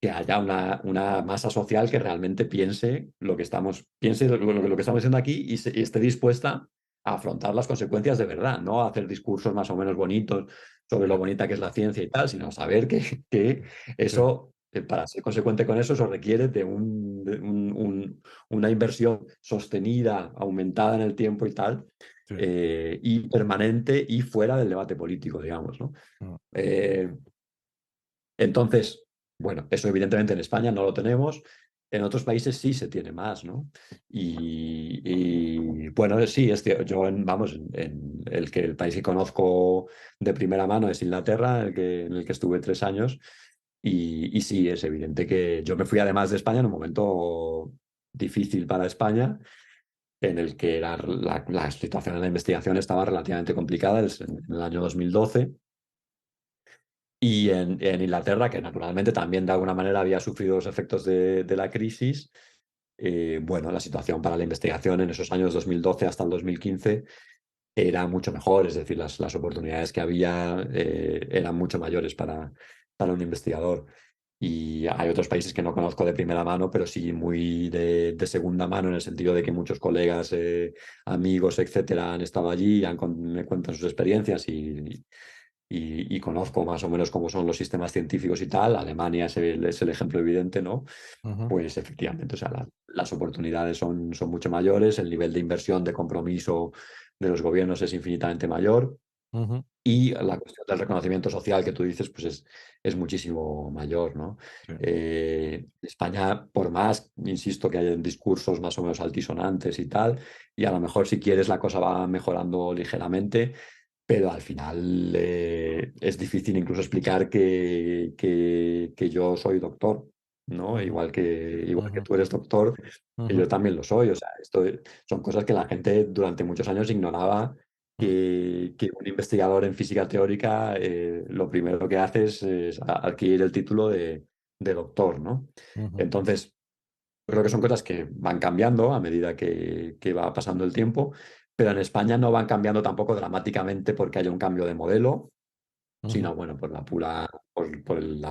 que haya una masa social que realmente piense lo que estamos haciendo aquí y esté dispuesta a afrontar las consecuencias de verdad, no a hacer discursos más o menos bonitos sobre lo ya, bonita que es la ciencia y tal, sino saber que sí, eso, para ser consecuente con eso requiere de una inversión sostenida, aumentada en el tiempo y tal, sí. y permanente y fuera del debate político, digamos, ¿no? Mm, Eh, entonces, bueno, eso evidentemente en España no lo tenemos, en otros países sí se tiene más, ¿no? Bueno, sí, yo, vamos, el país que conozco de primera mano es Inglaterra, en el que estuve 3 años, y sí, es evidente que yo me fui además de España en un momento difícil para España, en el que la situación en la investigación estaba relativamente complicada, en el año 2012. Y en Inglaterra, que naturalmente también de alguna manera había sufrido los efectos de la crisis, bueno, la situación para la investigación en esos años 2012 hasta el 2015 era mucho mejor, es decir, las oportunidades que había eran mucho mayores para un investigador. Y hay otros países que no conozco de primera mano, pero sí muy de segunda mano, en el sentido de que muchos colegas, amigos, etcétera, han estado allí y me cuentan sus experiencias y conozco más o menos cómo son los sistemas científicos y tal. Alemania es el ejemplo evidente, ¿no? ujú, Pues efectivamente, o sea, las oportunidades son mucho mayores, el nivel de inversión, de compromiso de los gobiernos es infinitamente mayor ujú, y la cuestión del reconocimiento social que tú dices, pues es muchísimo mayor, ¿no? sí, España, por más, insisto, que hayan discursos más o menos altisonantes y tal, y a lo mejor si quieres la cosa va mejorando ligeramente, pero al final es difícil incluso explicar que yo soy doctor, ¿no? ujú, Igual que ujú, tú eres doctor, que ujú, yo también lo soy. O sea, son cosas que la gente durante muchos años ignoraba que un investigador en física teórica lo primero que hace es adquirir el título de doctor, ¿no? ujú, Entonces, creo que son cosas que van cambiando a medida que va pasando el tiempo, pero en España no van cambiando tampoco dramáticamente porque haya un cambio de modelo, ujú, sino bueno, por la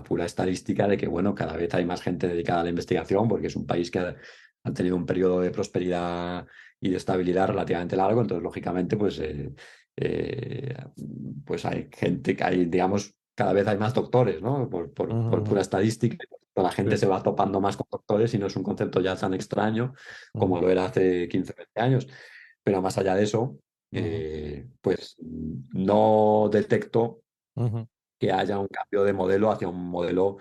pura estadística de que bueno, cada vez hay más gente dedicada a la investigación, porque es un país que ha tenido un periodo de prosperidad y de estabilidad relativamente largo, entonces lógicamente eh, pues hay gente que hay, digamos, cada vez hay más doctores, ¿no? Por ujú, pura estadística, la gente sí, se va topando más con doctores y no es un concepto ya tan extraño como ujú, lo era hace 15 o 20 años. Pero más allá de eso, ujú, pues no detecto ujú, que haya un cambio de modelo hacia un modelo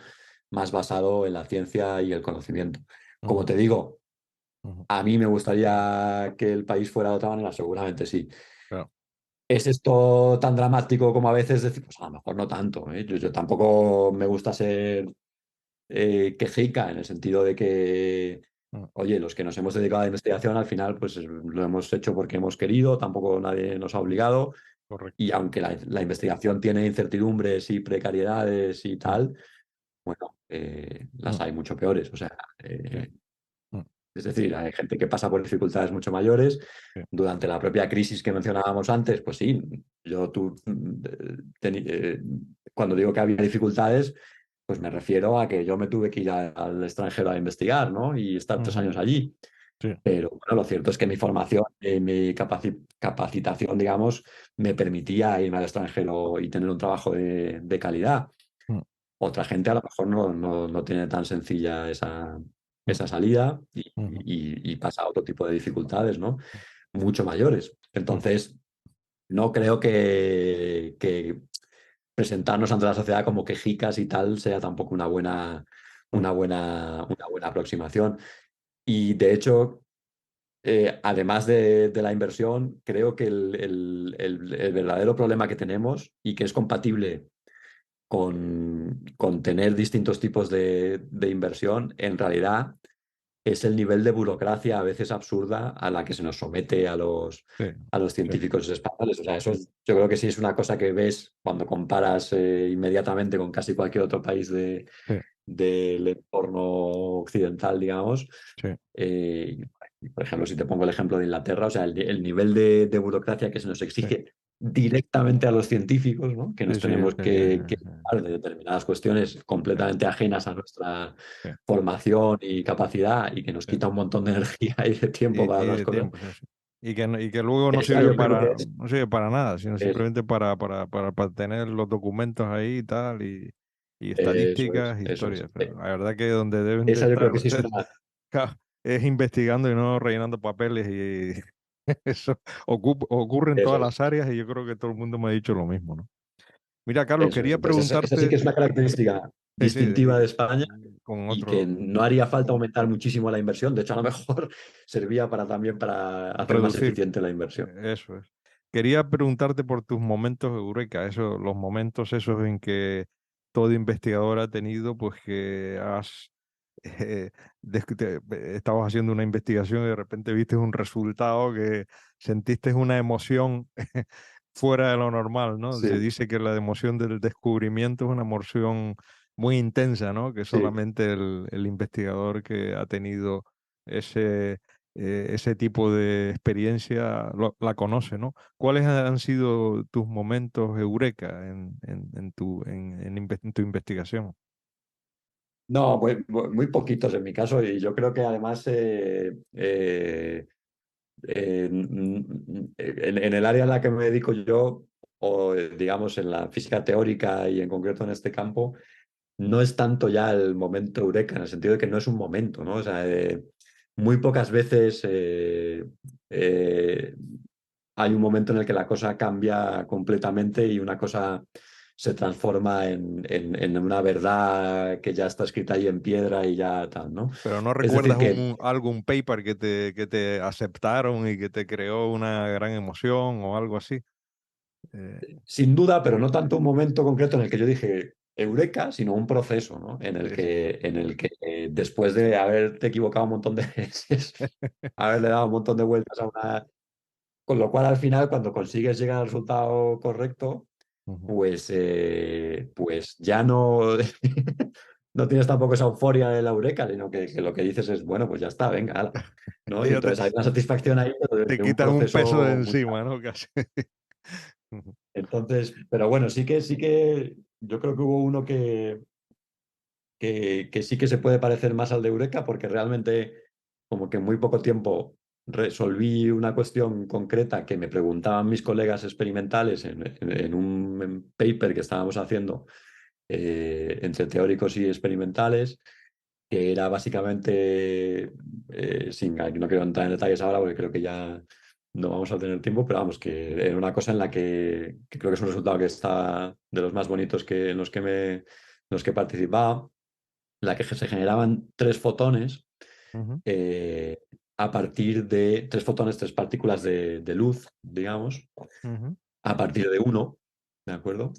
más basado en la ciencia y el conocimiento. Como ujú, te digo, ujú, a mí me gustaría que el país fuera de otra manera, seguramente sí. claro, ¿Es esto tan dramático como a veces decir? Pues a lo mejor no tanto, ¿eh? Yo tampoco me gusta ser quejica en el sentido de que, ujú, oye, los que nos hemos dedicado a la investigación al final pues lo hemos hecho porque hemos querido, tampoco nadie nos ha obligado. Y correcto. aunque la investigación tiene incertidumbres y precariedades y Mm, tal, bueno, las mm, hay mucho peores. O sea, sí, mm, es decir, hay gente que pasa por dificultades mucho mayores. sí, Durante la propia crisis que mencionábamos antes, pues sí, cuando digo que había dificultades, pues me refiero a que yo me tuve que ir al extranjero a investigar, ¿no? Y estar tres ujú, años allí. sí, Pero bueno, lo cierto es que mi formación, mi capacitación, digamos, me permitía irme al extranjero y tener un trabajo de calidad. mm, Otra gente a lo mejor no tiene tan sencilla mm, esa salida ujú, y pasa a otro tipo de dificultades, ¿no? Mucho mayores. ujú, Entonces, no creo que presentarnos ante la sociedad como quejicas y tal sea tampoco mm, una buena aproximación. Y de hecho, además de la inversión, creo que el verdadero problema que tenemos y que es compatible con tener distintos tipos de inversión, en realidad es el nivel de burocracia a veces absurda a la que se nos somete sí, a los sí, científicos españoles. O sea, yo creo que sí es una cosa que ves cuando comparas inmediatamente con casi cualquier otro país sí, del entorno occidental, digamos. sí, Eh, por ejemplo, si te pongo el ejemplo de Inglaterra, o sea, el nivel de burocracia que se nos sí, exige directamente a los científicos, ¿no? Que sí, nos sí, tenemos que sí, ocupar de determinadas cuestiones completamente ajenas a nuestra sí, formación y capacidad y que nos sí. quita un montón de energía y de tiempo para Y otras de cosas. tiempo, sí, sí. Y que luego no Esa sirve yo creo que para, no sirve para nada, sino es- simplemente para tener los documentos ahí y tal, y eso es, estadísticas, eso es. historias. Pero la verdad que donde deben de Esa yo estar creo que sí es una... es investigando y no rellenando papeles y eso ocurre en Eso todas es, las áreas y yo creo que todo el mundo me ha dicho lo mismo, ¿no? Mira, Carlos, eso es. quería Entonces, esa sí que preguntarte, es una característica sí, sí, distintiva de España con y que otro, no haría falta aumentar muchísimo la inversión. De hecho, a lo mejor servía para también para hacer más reducir. eficiente la inversión. Eso es. Quería preguntarte por tus momentos eureka, eso, los momentos esos en que todo investigador ha tenido, pues que eh, estabas haciendo una investigación y de repente viste un resultado que sentiste una emoción fuera de lo normal, ¿no? Se Sí, dice que la emoción del descubrimiento es una emoción muy intensa, ¿no? Que sí. solamente el investigador que ha tenido ese ese tipo de experiencia la conoce, ¿no? ¿Cuáles han sido tus momentos eureka en tu investigación? No, muy poquitos en mi caso y yo creo que además en el área en la que me dedico yo, o digamos en la física teórica y en concreto en este campo, no es tanto ya el momento eureka, en el sentido de que no es un momento, ¿no? O sea, muy pocas veces eh, hay un momento en el que la cosa cambia completamente y una cosa se transforma en una verdad que ya está escrita ahí en piedra y ya tal, ¿no? Pero no Es decir, recuerdas que algún paper que te aceptaron y que te creó una gran emoción o algo así. Eh, sin duda, pero no tanto un momento concreto en el que yo dije eureka, sino un proceso, ¿no? sí, sí. En el que después de haberte equivocado un montón de veces, haberle dado un montón de vueltas a una con lo cual al final cuando consigues llegar al resultado correcto, Ujú. pues ya no, no tienes tampoco esa euforia de la eureka, sino que lo que dices es, bueno, pues ya está, venga, hala, ¿no? Y Ya entonces hay una satisfacción ahí pero te de un quitan un peso de proceso muy... encima, ¿no? Casi. Ujú. Entonces, pero bueno, sí que yo creo que hubo uno que sí que se puede parecer más al de Eureka, porque realmente como que en muy poco tiempo resolví una cuestión concreta que me preguntaban mis colegas experimentales en un paper que estábamos haciendo entre teóricos y experimentales, que era básicamente, no quiero entrar en detalles ahora porque creo que ya no vamos a tener tiempo, pero vamos, que era una cosa en la que creo que es un resultado que está de los más bonitos en los que participaba, en la que se generaban tres fotones Ujú. eh, a partir de tres fotones, tres partículas de luz, digamos, Ujú. a partir de uno, ¿de acuerdo?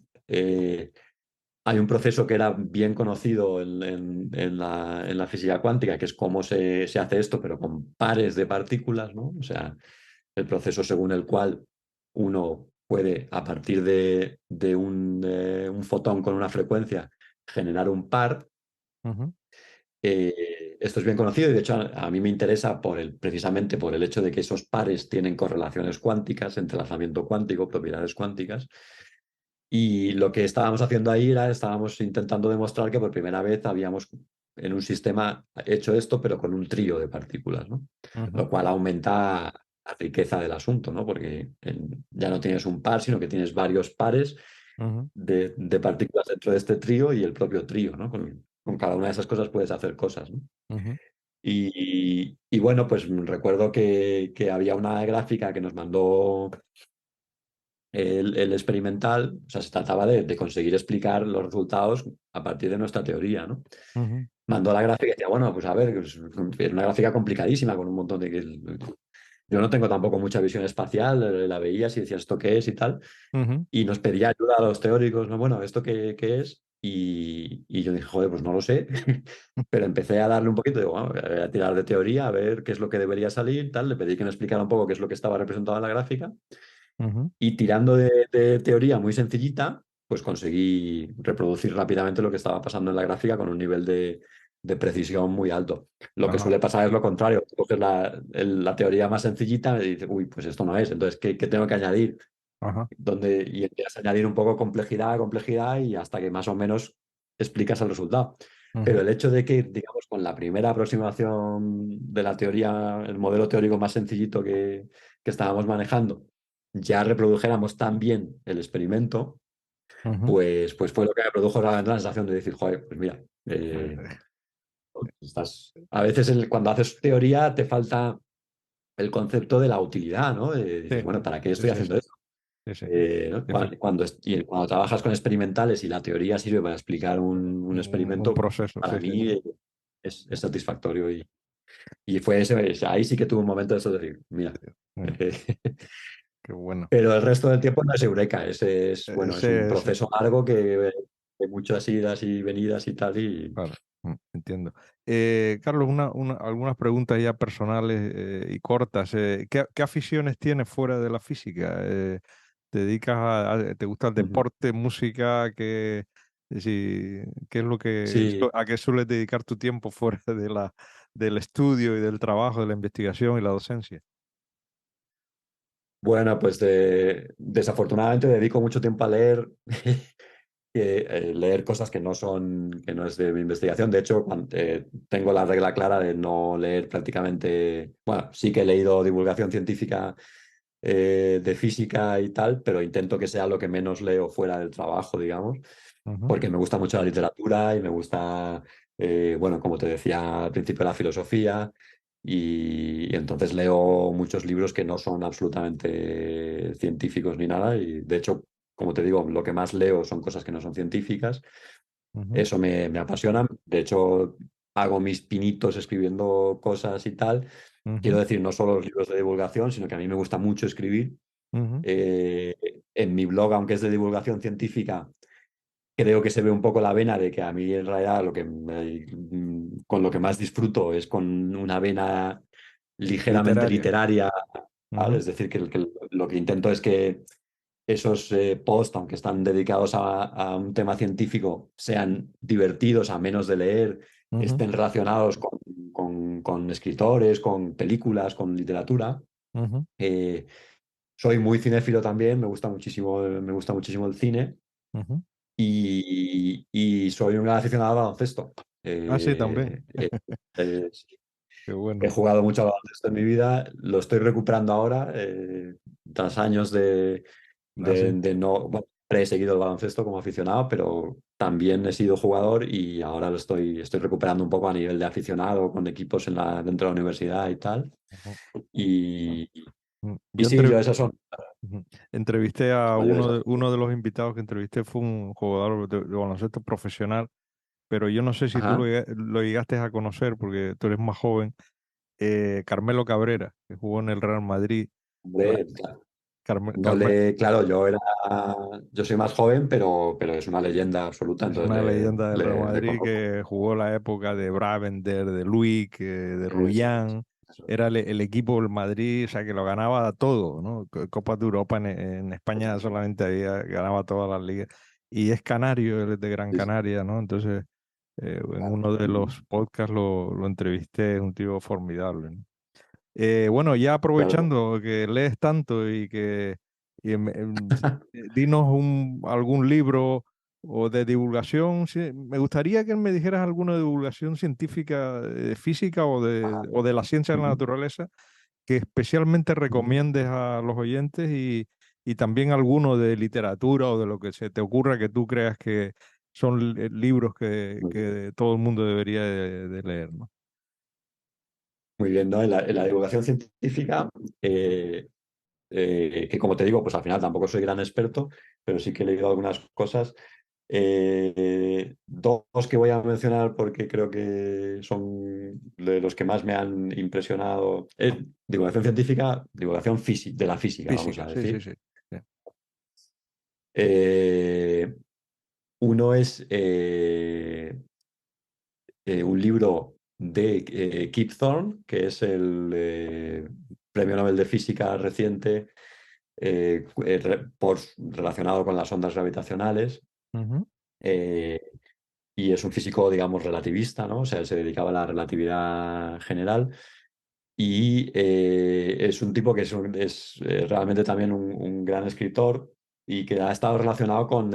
Hay un proceso que era bien conocido en la física cuántica, que es cómo se hace esto, pero con pares de partículas, ¿no? O sea, el proceso según el cual uno puede, a partir de un fotón con una frecuencia, generar un par. Ujú. Esto es bien conocido y de hecho a mí me interesa precisamente por el hecho de que esos pares tienen correlaciones cuánticas, entrelazamiento cuántico, propiedades cuánticas. Y lo que estábamos haciendo ahí era, estábamos intentando demostrar que por primera vez habíamos en un sistema hecho esto, pero con un trío de partículas, ¿no? Ujú. Lo cual aumenta la riqueza del asunto, ¿no? Porque ya no tienes un par, sino que tienes varios pares Ujú. de partículas dentro de este trío y el propio trío, ¿no? Con cada una de esas cosas puedes hacer cosas, ¿no? Ujú. Y bueno, pues recuerdo que había una gráfica que nos mandó el experimental, o sea, se trataba de conseguir explicar los resultados a partir de nuestra teoría, ¿no? Ujú. Mandó la gráfica y decía, bueno, pues a ver, pues, era una gráfica complicadísima con un montón de... Yo no tengo tampoco mucha visión espacial, la veías y decías, ¿esto qué es y tal? Ujú. Y nos pedía ayuda a los teóricos, ¿no? Bueno, ¿esto qué es? Y yo dije, joder, pues no lo sé. Pero empecé a darle un poquito, digo, bueno, voy a tirar de teoría, a ver qué es lo que debería salir, tal. Le pedí que me explicara un poco qué es lo que estaba representado en la gráfica. Ujú. Y tirando de teoría muy sencillita, pues conseguí reproducir rápidamente lo que estaba pasando en la gráfica con un nivel de precisión muy alto. Lo que Ajá. suele pasar es lo contrario. Coges la teoría más sencillita y dices, uy, pues esto no es. Entonces, ¿qué tengo que añadir? Ajá. Y empiezas a añadir un poco complejidad, complejidad y hasta que más o menos explicas el resultado. Pero Ujú. el hecho de que, digamos, con la primera aproximación de la teoría, el modelo teórico más sencillito que estábamos manejando, ya reprodujéramos tan bien el experimento, Ujú. pues fue lo que me produjo la sensación de decir, joder, pues mira, a veces cuando haces teoría te falta el concepto de la utilidad, ¿no? Dices, Sí, bueno, ¿para qué sí, estoy sí, haciendo sí, esto? sí, sí. ¿No? Efe- Cuando trabajas con experimentales y la teoría sirve para explicar un un experimento, proceso, para sí, sí, sí. mí es satisfactorio. Y fue ahí sí que tuve un momento de eso de decir, mira. Mm. Qué bueno. Pero el resto del tiempo no es eureka, bueno, es un Sí, sí, proceso largo que de muchas idas y venidas y tal. Y... claro, entiendo. Carlos, algunas preguntas ya personales y cortas. ¿Qué aficiones tienes fuera de la física? ¿Te dedicas te gusta el Ujú. deporte, música? Si, ¿qué es lo Sí, a qué sueles dedicar tu tiempo fuera del estudio y del trabajo, de la investigación y la docencia? bueno, pues desafortunadamente dedico mucho tiempo a leer. Leer cosas que no es de mi investigación. De hecho, tengo la regla clara de no leer prácticamente, bueno, sí que he leído divulgación científica de física y tal, pero intento que sea lo que menos leo fuera del trabajo, digamos, Ujú. porque me gusta mucho la literatura y me gusta, bueno, como te decía al principio, la filosofía. Y entonces leo muchos libros que no son absolutamente científicos ni nada. Y de hecho, como te digo, lo que más leo son cosas que no son científicas. Ujú. Eso me apasiona. De hecho, hago mis pinitos escribiendo cosas y tal. Quiero Ujú. decir, no solo los libros de divulgación, sino que a mí me gusta mucho escribir. Ujú. Eh, en mi blog, aunque es de divulgación científica, creo que se ve un poco la vena de que a mí en realidad con lo que más disfruto es con una vena ligeramente Literaria. literaria ¿vale? ujú, Es decir, que lo que intento es que esos posts, aunque están dedicados a un tema científico, sean divertidos, a menos de leer, ujú, estén relacionados con escritores, con películas, con literatura. ujú. Eh, Soy muy cinéfilo también, me gusta muchísimo el cine Ujú. y soy un gran aficionado al baloncesto. Ah, sí, también. Sí. Qué He bueno. jugado mucho al baloncesto en mi vida, lo estoy recuperando ahora, tras años Ah, sí. de no, bueno, he seguido el baloncesto como aficionado, pero también he sido jugador y ahora estoy recuperando un poco a nivel de aficionado con equipos dentro de la universidad y tal. Ujú. Y, y Yo sí, yo esas son ujú. Entrevisté las a mayores uno aficiones. de los invitados que entrevisté fue un jugador de baloncesto profesional, pero yo no sé si tú Ajá. lo llegaste a conocer porque tú eres más joven. Carmelo Cabrera, que jugó en el Real Madrid. La- Hombre, no Carme- le, claro, yo soy más joven, pero es una leyenda absoluta, es entonces una leyenda del Real le Madrid conozco. que jugó la época de Bravender, de Luik, de Eso, Rullán. eso. Era el equipo del Madrid, o sea, que lo ganaba todo, ¿no? Copas de Europa en España solamente había, ganaba todas las ligas. Y es canario, él es de Gran Sí, sí, Canaria, ¿no? Entonces, en claro. uno de los podcasts lo entrevisté, es un tío formidable, ¿no? Bueno, ya Claro. aprovechando que lees tanto y que dinos algún libro o de divulgación. Me gustaría que me dijeras alguna divulgación científica, física Ajá. o de la ciencia de la Ujú, naturaleza que especialmente ujú. recomiendes a los oyentes y también alguno de literatura o de lo que se te ocurra que tú creas que son libros Muy bien. que todo el mundo debería de leer, ¿no? Muy bien, ¿no? En la divulgación científica, que como te digo, pues al final tampoco soy gran experto, pero sí que he leído algunas cosas. Dos que voy a mencionar porque creo que son de los que más me han impresionado. Es divulgación científica, divulgación de la física, vamos Física, a sí, sí, decir. sí. Sí. Eh, Uno es un libro de Kip Thorne, que es el premio Nobel de Física reciente relacionado con las ondas gravitacionales. Ujú. eh, y es un físico, digamos, relativista, ¿no? O sea, él se dedicaba a la relatividad general. Y es un tipo que es realmente también un gran escritor y que ha estado relacionado con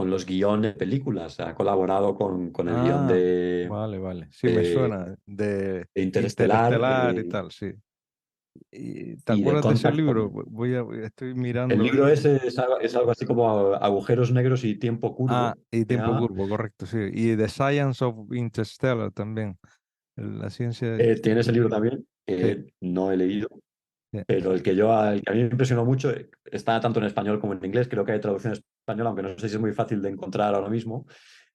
los guiones de películas. Ha colaborado con el guión Ah, vale, vale. Sí, me de- suena de Interestelar Interestelar y tal, sí. ¿Te y de acuerdas de ese Contact libro? también. Estoy El mirando. libro ese es algo así como agujeros negros y tiempo Ah, curvo, y se tiempo llama. curvo, correcto, sí. Y The Science of Interstellar también. La ciencia. Tiene ese libro también, Sí, que no he leído, sí, pero el que a mí me impresionó mucho, está tanto en español como en inglés, creo que hay traducción en español, aunque no sé si es muy fácil de encontrar ahora mismo,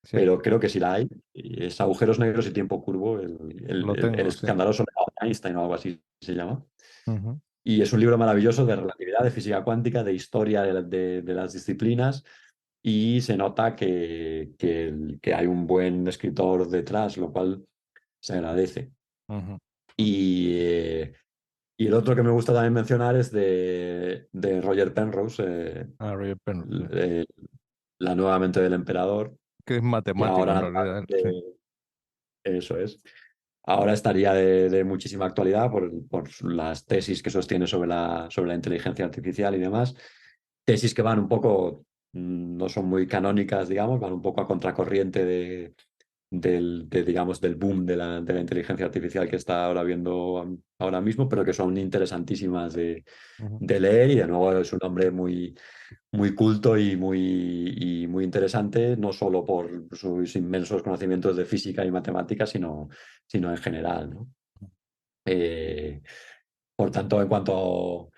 sí, pero creo que sí la hay. Y es Agujeros Negros y Tiempo Curvo, lo el tengo, sí. escandaloso legado de Einstein o algo así se llama. Ujú, Y es un libro maravilloso de relatividad, de física cuántica, de historia de las disciplinas. Y se nota que hay un buen escritor detrás, lo cual se agradece. ujú. Y, y el otro que me gusta también mencionar es de Roger Penrose, Ah, Roger Penrose, sí. eh, La nueva mente del emperador, Que es que matemático ahora en realidad, sí. naturalmente eso es. Ahora estaría de muchísima actualidad por las tesis que sostiene sobre la inteligencia artificial y demás. Tesis que van un poco, no son muy canónicas, digamos, van un poco a contracorriente digamos, del boom de la inteligencia artificial que está ahora viendo ahora mismo, pero que son interesantísimas Ujú, de leer y de nuevo es un hombre muy culto y muy interesante, no solo por sus inmensos conocimientos de física y matemáticas, sino en general, ¿no? Eh, por tanto, en cuanto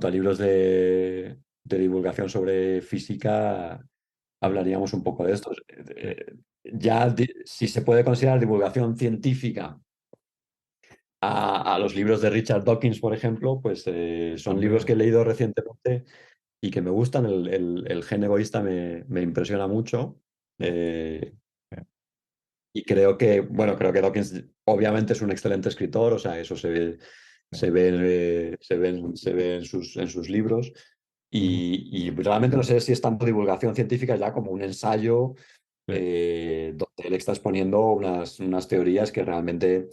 a libros de divulgación sobre física, ujú. hablaríamos un poco de estos. Sí, Ya, si se puede considerar divulgación científica a los libros de Richard Dawkins, por ejemplo, pues son libros que también. he leído recientemente y que me gustan. El gen egoísta me impresiona mucho. eh, Sí, y creo que, bueno, creo que Dawkins obviamente es un excelente escritor, o sea, eso se ve en sus libros. Ujú, Y realmente no sé si es tanto divulgación científica ya como un ensayo sí, donde él está exponiendo unas teorías que realmente,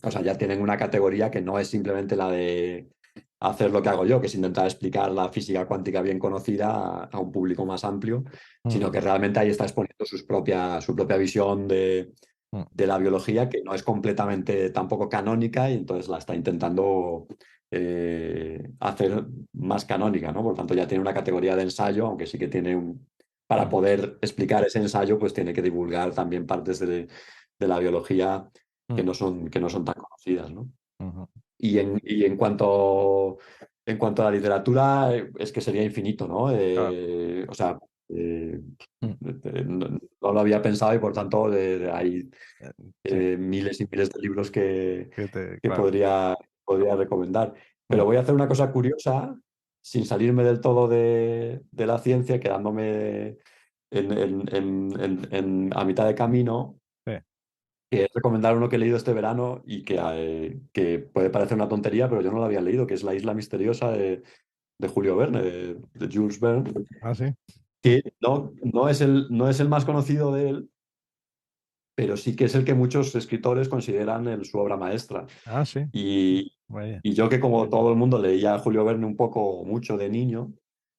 o sea, ya tienen una categoría que no es simplemente la de hacer lo que hago yo, que es intentar explicar la física cuántica bien conocida a un público más amplio, sino ujú, que realmente ahí está exponiendo su propia visión ujú, de la biología, que no es completamente tampoco canónica, y entonces la está intentando hacer más canónica, ¿no? Por tanto, ya tiene una categoría de ensayo, aunque sí que tiene un... Para ujú, poder explicar ese ensayo, pues tiene que divulgar también partes de la biología ujú, que no son tan conocidas, ¿no? ujú. Y en cuanto a la literatura, es que sería infinito, ¿no? Claro. O sea, eh, Mm, no, no lo había pensado y por tanto hay eh, Sí, miles y miles de libros que claro. podría recomendar. Mm, Pero voy a hacer una cosa curiosa, sin salirme del todo de la ciencia, quedándome a mitad de camino, sí. que es recomendar uno que he leído este verano y que puede parecer una tontería, pero yo no lo había leído, que es La isla misteriosa de Julio Verne, de Jules Verne, Ah, sí. Mm, que no es el más conocido de él, pero sí que es el que muchos escritores consideran su obra maestra. ah, sí. Y, Vaya. y yo que como todo el mundo leía a Julio Verne un poco mucho de niño,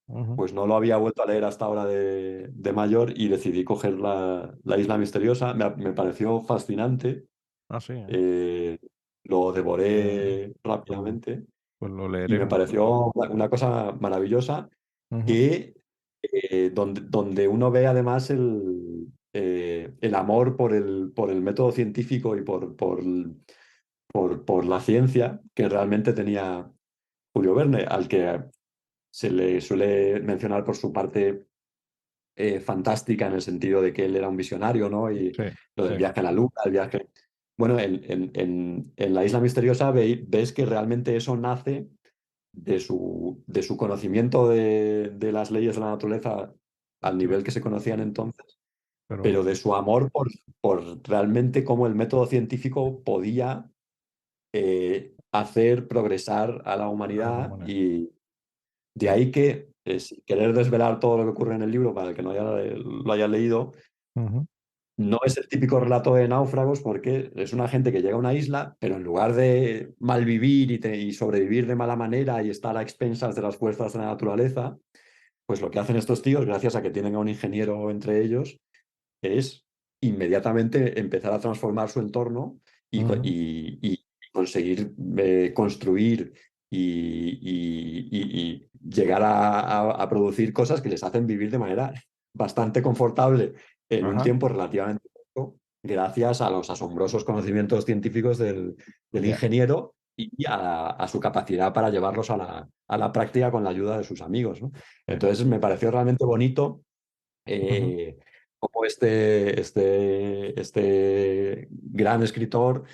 Ujú. pues no lo había vuelto a leer hasta ahora de mayor y decidí coger la Isla Misteriosa. Me pareció fascinante, Ah, sí. eh, lo Ah, devoré pues, rápidamente pues lo y me leeremos. pareció una cosa maravillosa Ujú, que donde uno ve además el amor por el método científico y por la ciencia que realmente tenía Julio Verne, al que se le suele mencionar por su parte fantástica en el sentido de que él era un visionario, ¿no? Y sí, lo sí. del viaje a la luna, el viaje... Bueno, en la Isla Misteriosa ves que realmente eso nace de su conocimiento de las leyes de la naturaleza al Sí. nivel que se conocían entonces, Pero pero de su amor por realmente cómo el método científico podía hacer progresar a la a la humanidad, manera. y de Sí. ahí que, sin querer desvelar todo lo que ocurre en el libro para el que no lo haya leído, Ujú, no es el típico relato de náufragos porque es una gente que llega a una isla, pero en lugar de malvivir y sobrevivir de mala manera y estar a expensas de las fuerzas de la naturaleza, pues lo que hacen estos tíos, gracias a que tienen a un ingeniero entre ellos, es inmediatamente empezar a transformar su entorno ujú, y conseguir construir y llegar a producir cosas que les hacen vivir de manera bastante confortable en un ajá. tiempo relativamente corto, gracias a los asombrosos conocimientos científicos del Ya. ingeniero y a su capacidad para llevarlos a la práctica con la ayuda de sus amigos, ¿no? Sí. Entonces me pareció realmente bonito Ujú. eh, como este gran escritor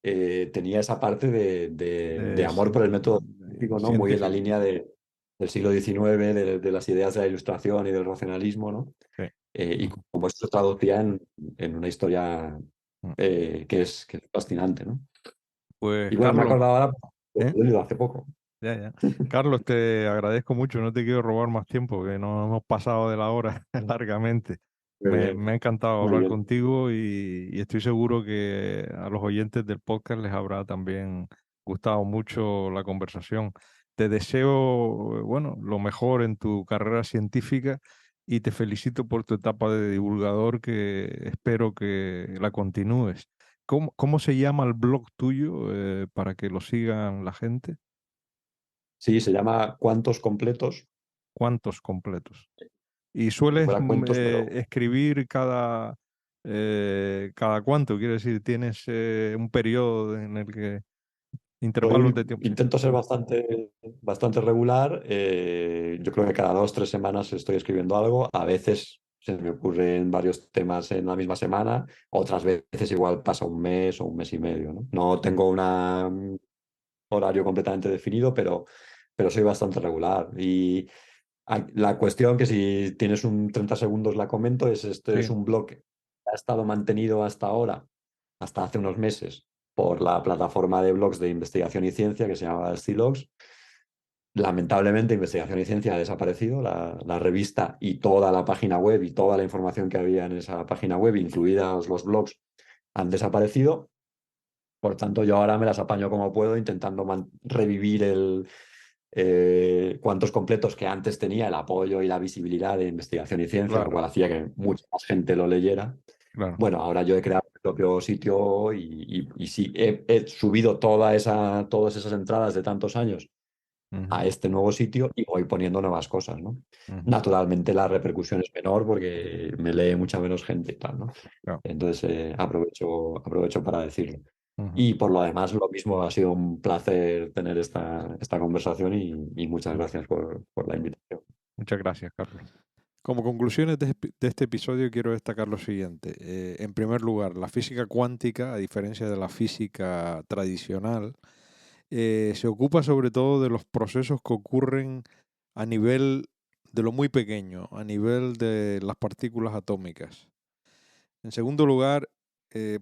tenía esa parte de Es, amor por el método científico, ¿no? Muy en la científico. línea del siglo XIX, de las ideas de la ilustración y del racionalismo, ¿no? Sí. Y Ujú, como esto se traducía en una historia ujú. que es fascinante, ¿no? Pues Y bueno, me he Carlos, acordado ahora, ¿eh? lo he leído hace poco. Ya, ya. Carlos, te agradezco mucho, no te quiero robar más tiempo, que nos hemos pasado de la hora largamente. Muy bien, Me ha encantado muy hablar bien. contigo y estoy seguro que a los oyentes del podcast les habrá también gustado mucho la conversación. Te deseo, bueno, lo mejor en tu carrera científica y te felicito por tu etapa de divulgador que espero que la continúes. ¿Cómo se llama el blog tuyo, para que lo sigan la gente? Sí, se llama Cuantos Completos, ¿Cuántos completos? ¿Y como si sueles fuera cuentos, pero escribir cada cuánto? Quiero decir, ¿tienes un periodo en el que intervalos de tiempo? Sí. intento ser bastante regular. Yo creo que cada 2, 3 semanas estoy escribiendo algo. A veces se me ocurren varios temas en la misma semana. Otras veces igual pasa un mes o un mes y medio, ¿no? No Mm, tengo un horario completamente definido, pero soy bastante regular. Y la cuestión que si tienes un 30 segundos la comento es, este es sí. un blog que ha estado mantenido hasta ahora, hasta hace unos meses, por la plataforma de blogs de investigación y ciencia que se llamaba Stilogs. Lamentablemente, Investigación y Ciencia ha desaparecido, la revista y toda la página web y toda la información que había en esa página web, incluidas los blogs, han desaparecido. Por tanto, yo ahora me las apaño como puedo, intentando revivir cuantos completos que antes tenía, el apoyo y la visibilidad de Investigación y Ciencia, lo Claro, cual hacía que mucha más gente lo leyera. claro. Bueno, ahora yo he creado mi propio sitio y sí, he subido todas esas entradas de tantos años Ujú, a este nuevo sitio y voy poniendo nuevas cosas, ¿no? ujú, Naturalmente la repercusión es menor porque me lee mucha menos gente y tal, ¿no? claro, Entonces aprovecho para decirlo. ujú. Y por lo demás, lo mismo, ha sido un placer tener esta conversación y muchas gracias por la invitación. Muchas gracias, Carlos. Como conclusiones de este episodio quiero destacar lo siguiente. En primer lugar, la física cuántica, a diferencia de la física tradicional, se ocupa sobre todo de los procesos que ocurren a nivel de lo muy pequeño, a nivel de las partículas atómicas. En segundo lugar,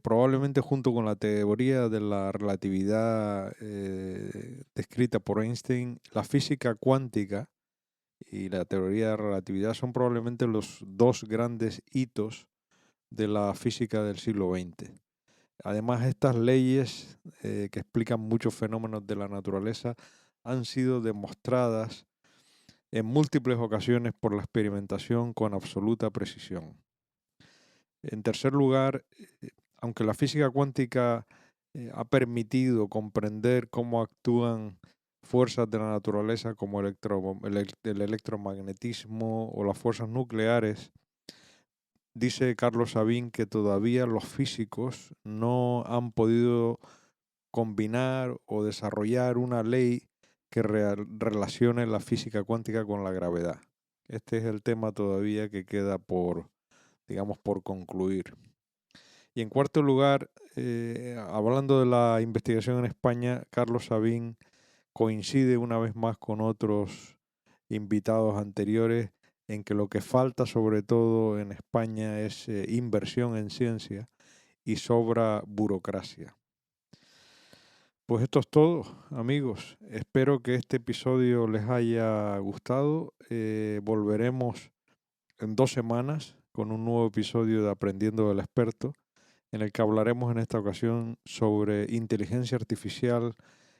probablemente junto con la teoría de la relatividad descrita por Einstein, la física cuántica y la teoría de la relatividad son probablemente los dos grandes hitos de la física del siglo XX. Además, estas leyes que explican muchos fenómenos de la naturaleza han sido demostradas en múltiples ocasiones por la experimentación con absoluta precisión. En tercer lugar, aunque la física cuántica ha permitido comprender cómo actúan fuerzas de la naturaleza como el electromagnetismo o las fuerzas nucleares, dice Carlos Sabin que todavía los físicos no han podido combinar o desarrollar una ley que relacione la física cuántica con la gravedad. Este es el tema todavía que queda por, digamos, por concluir. Y en cuarto lugar, hablando de la investigación en España, Carlos Sabin coincide una vez más con otros invitados anteriores en que lo que falta sobre todo en España es inversión en ciencia y sobra burocracia. Pues esto es todo, amigos. Espero que este episodio les haya gustado. Volveremos en 2 semanas con un nuevo episodio de Aprendiendo del Experto, en el que hablaremos en esta ocasión sobre inteligencia artificial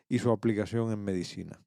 y su aplicación en medicina.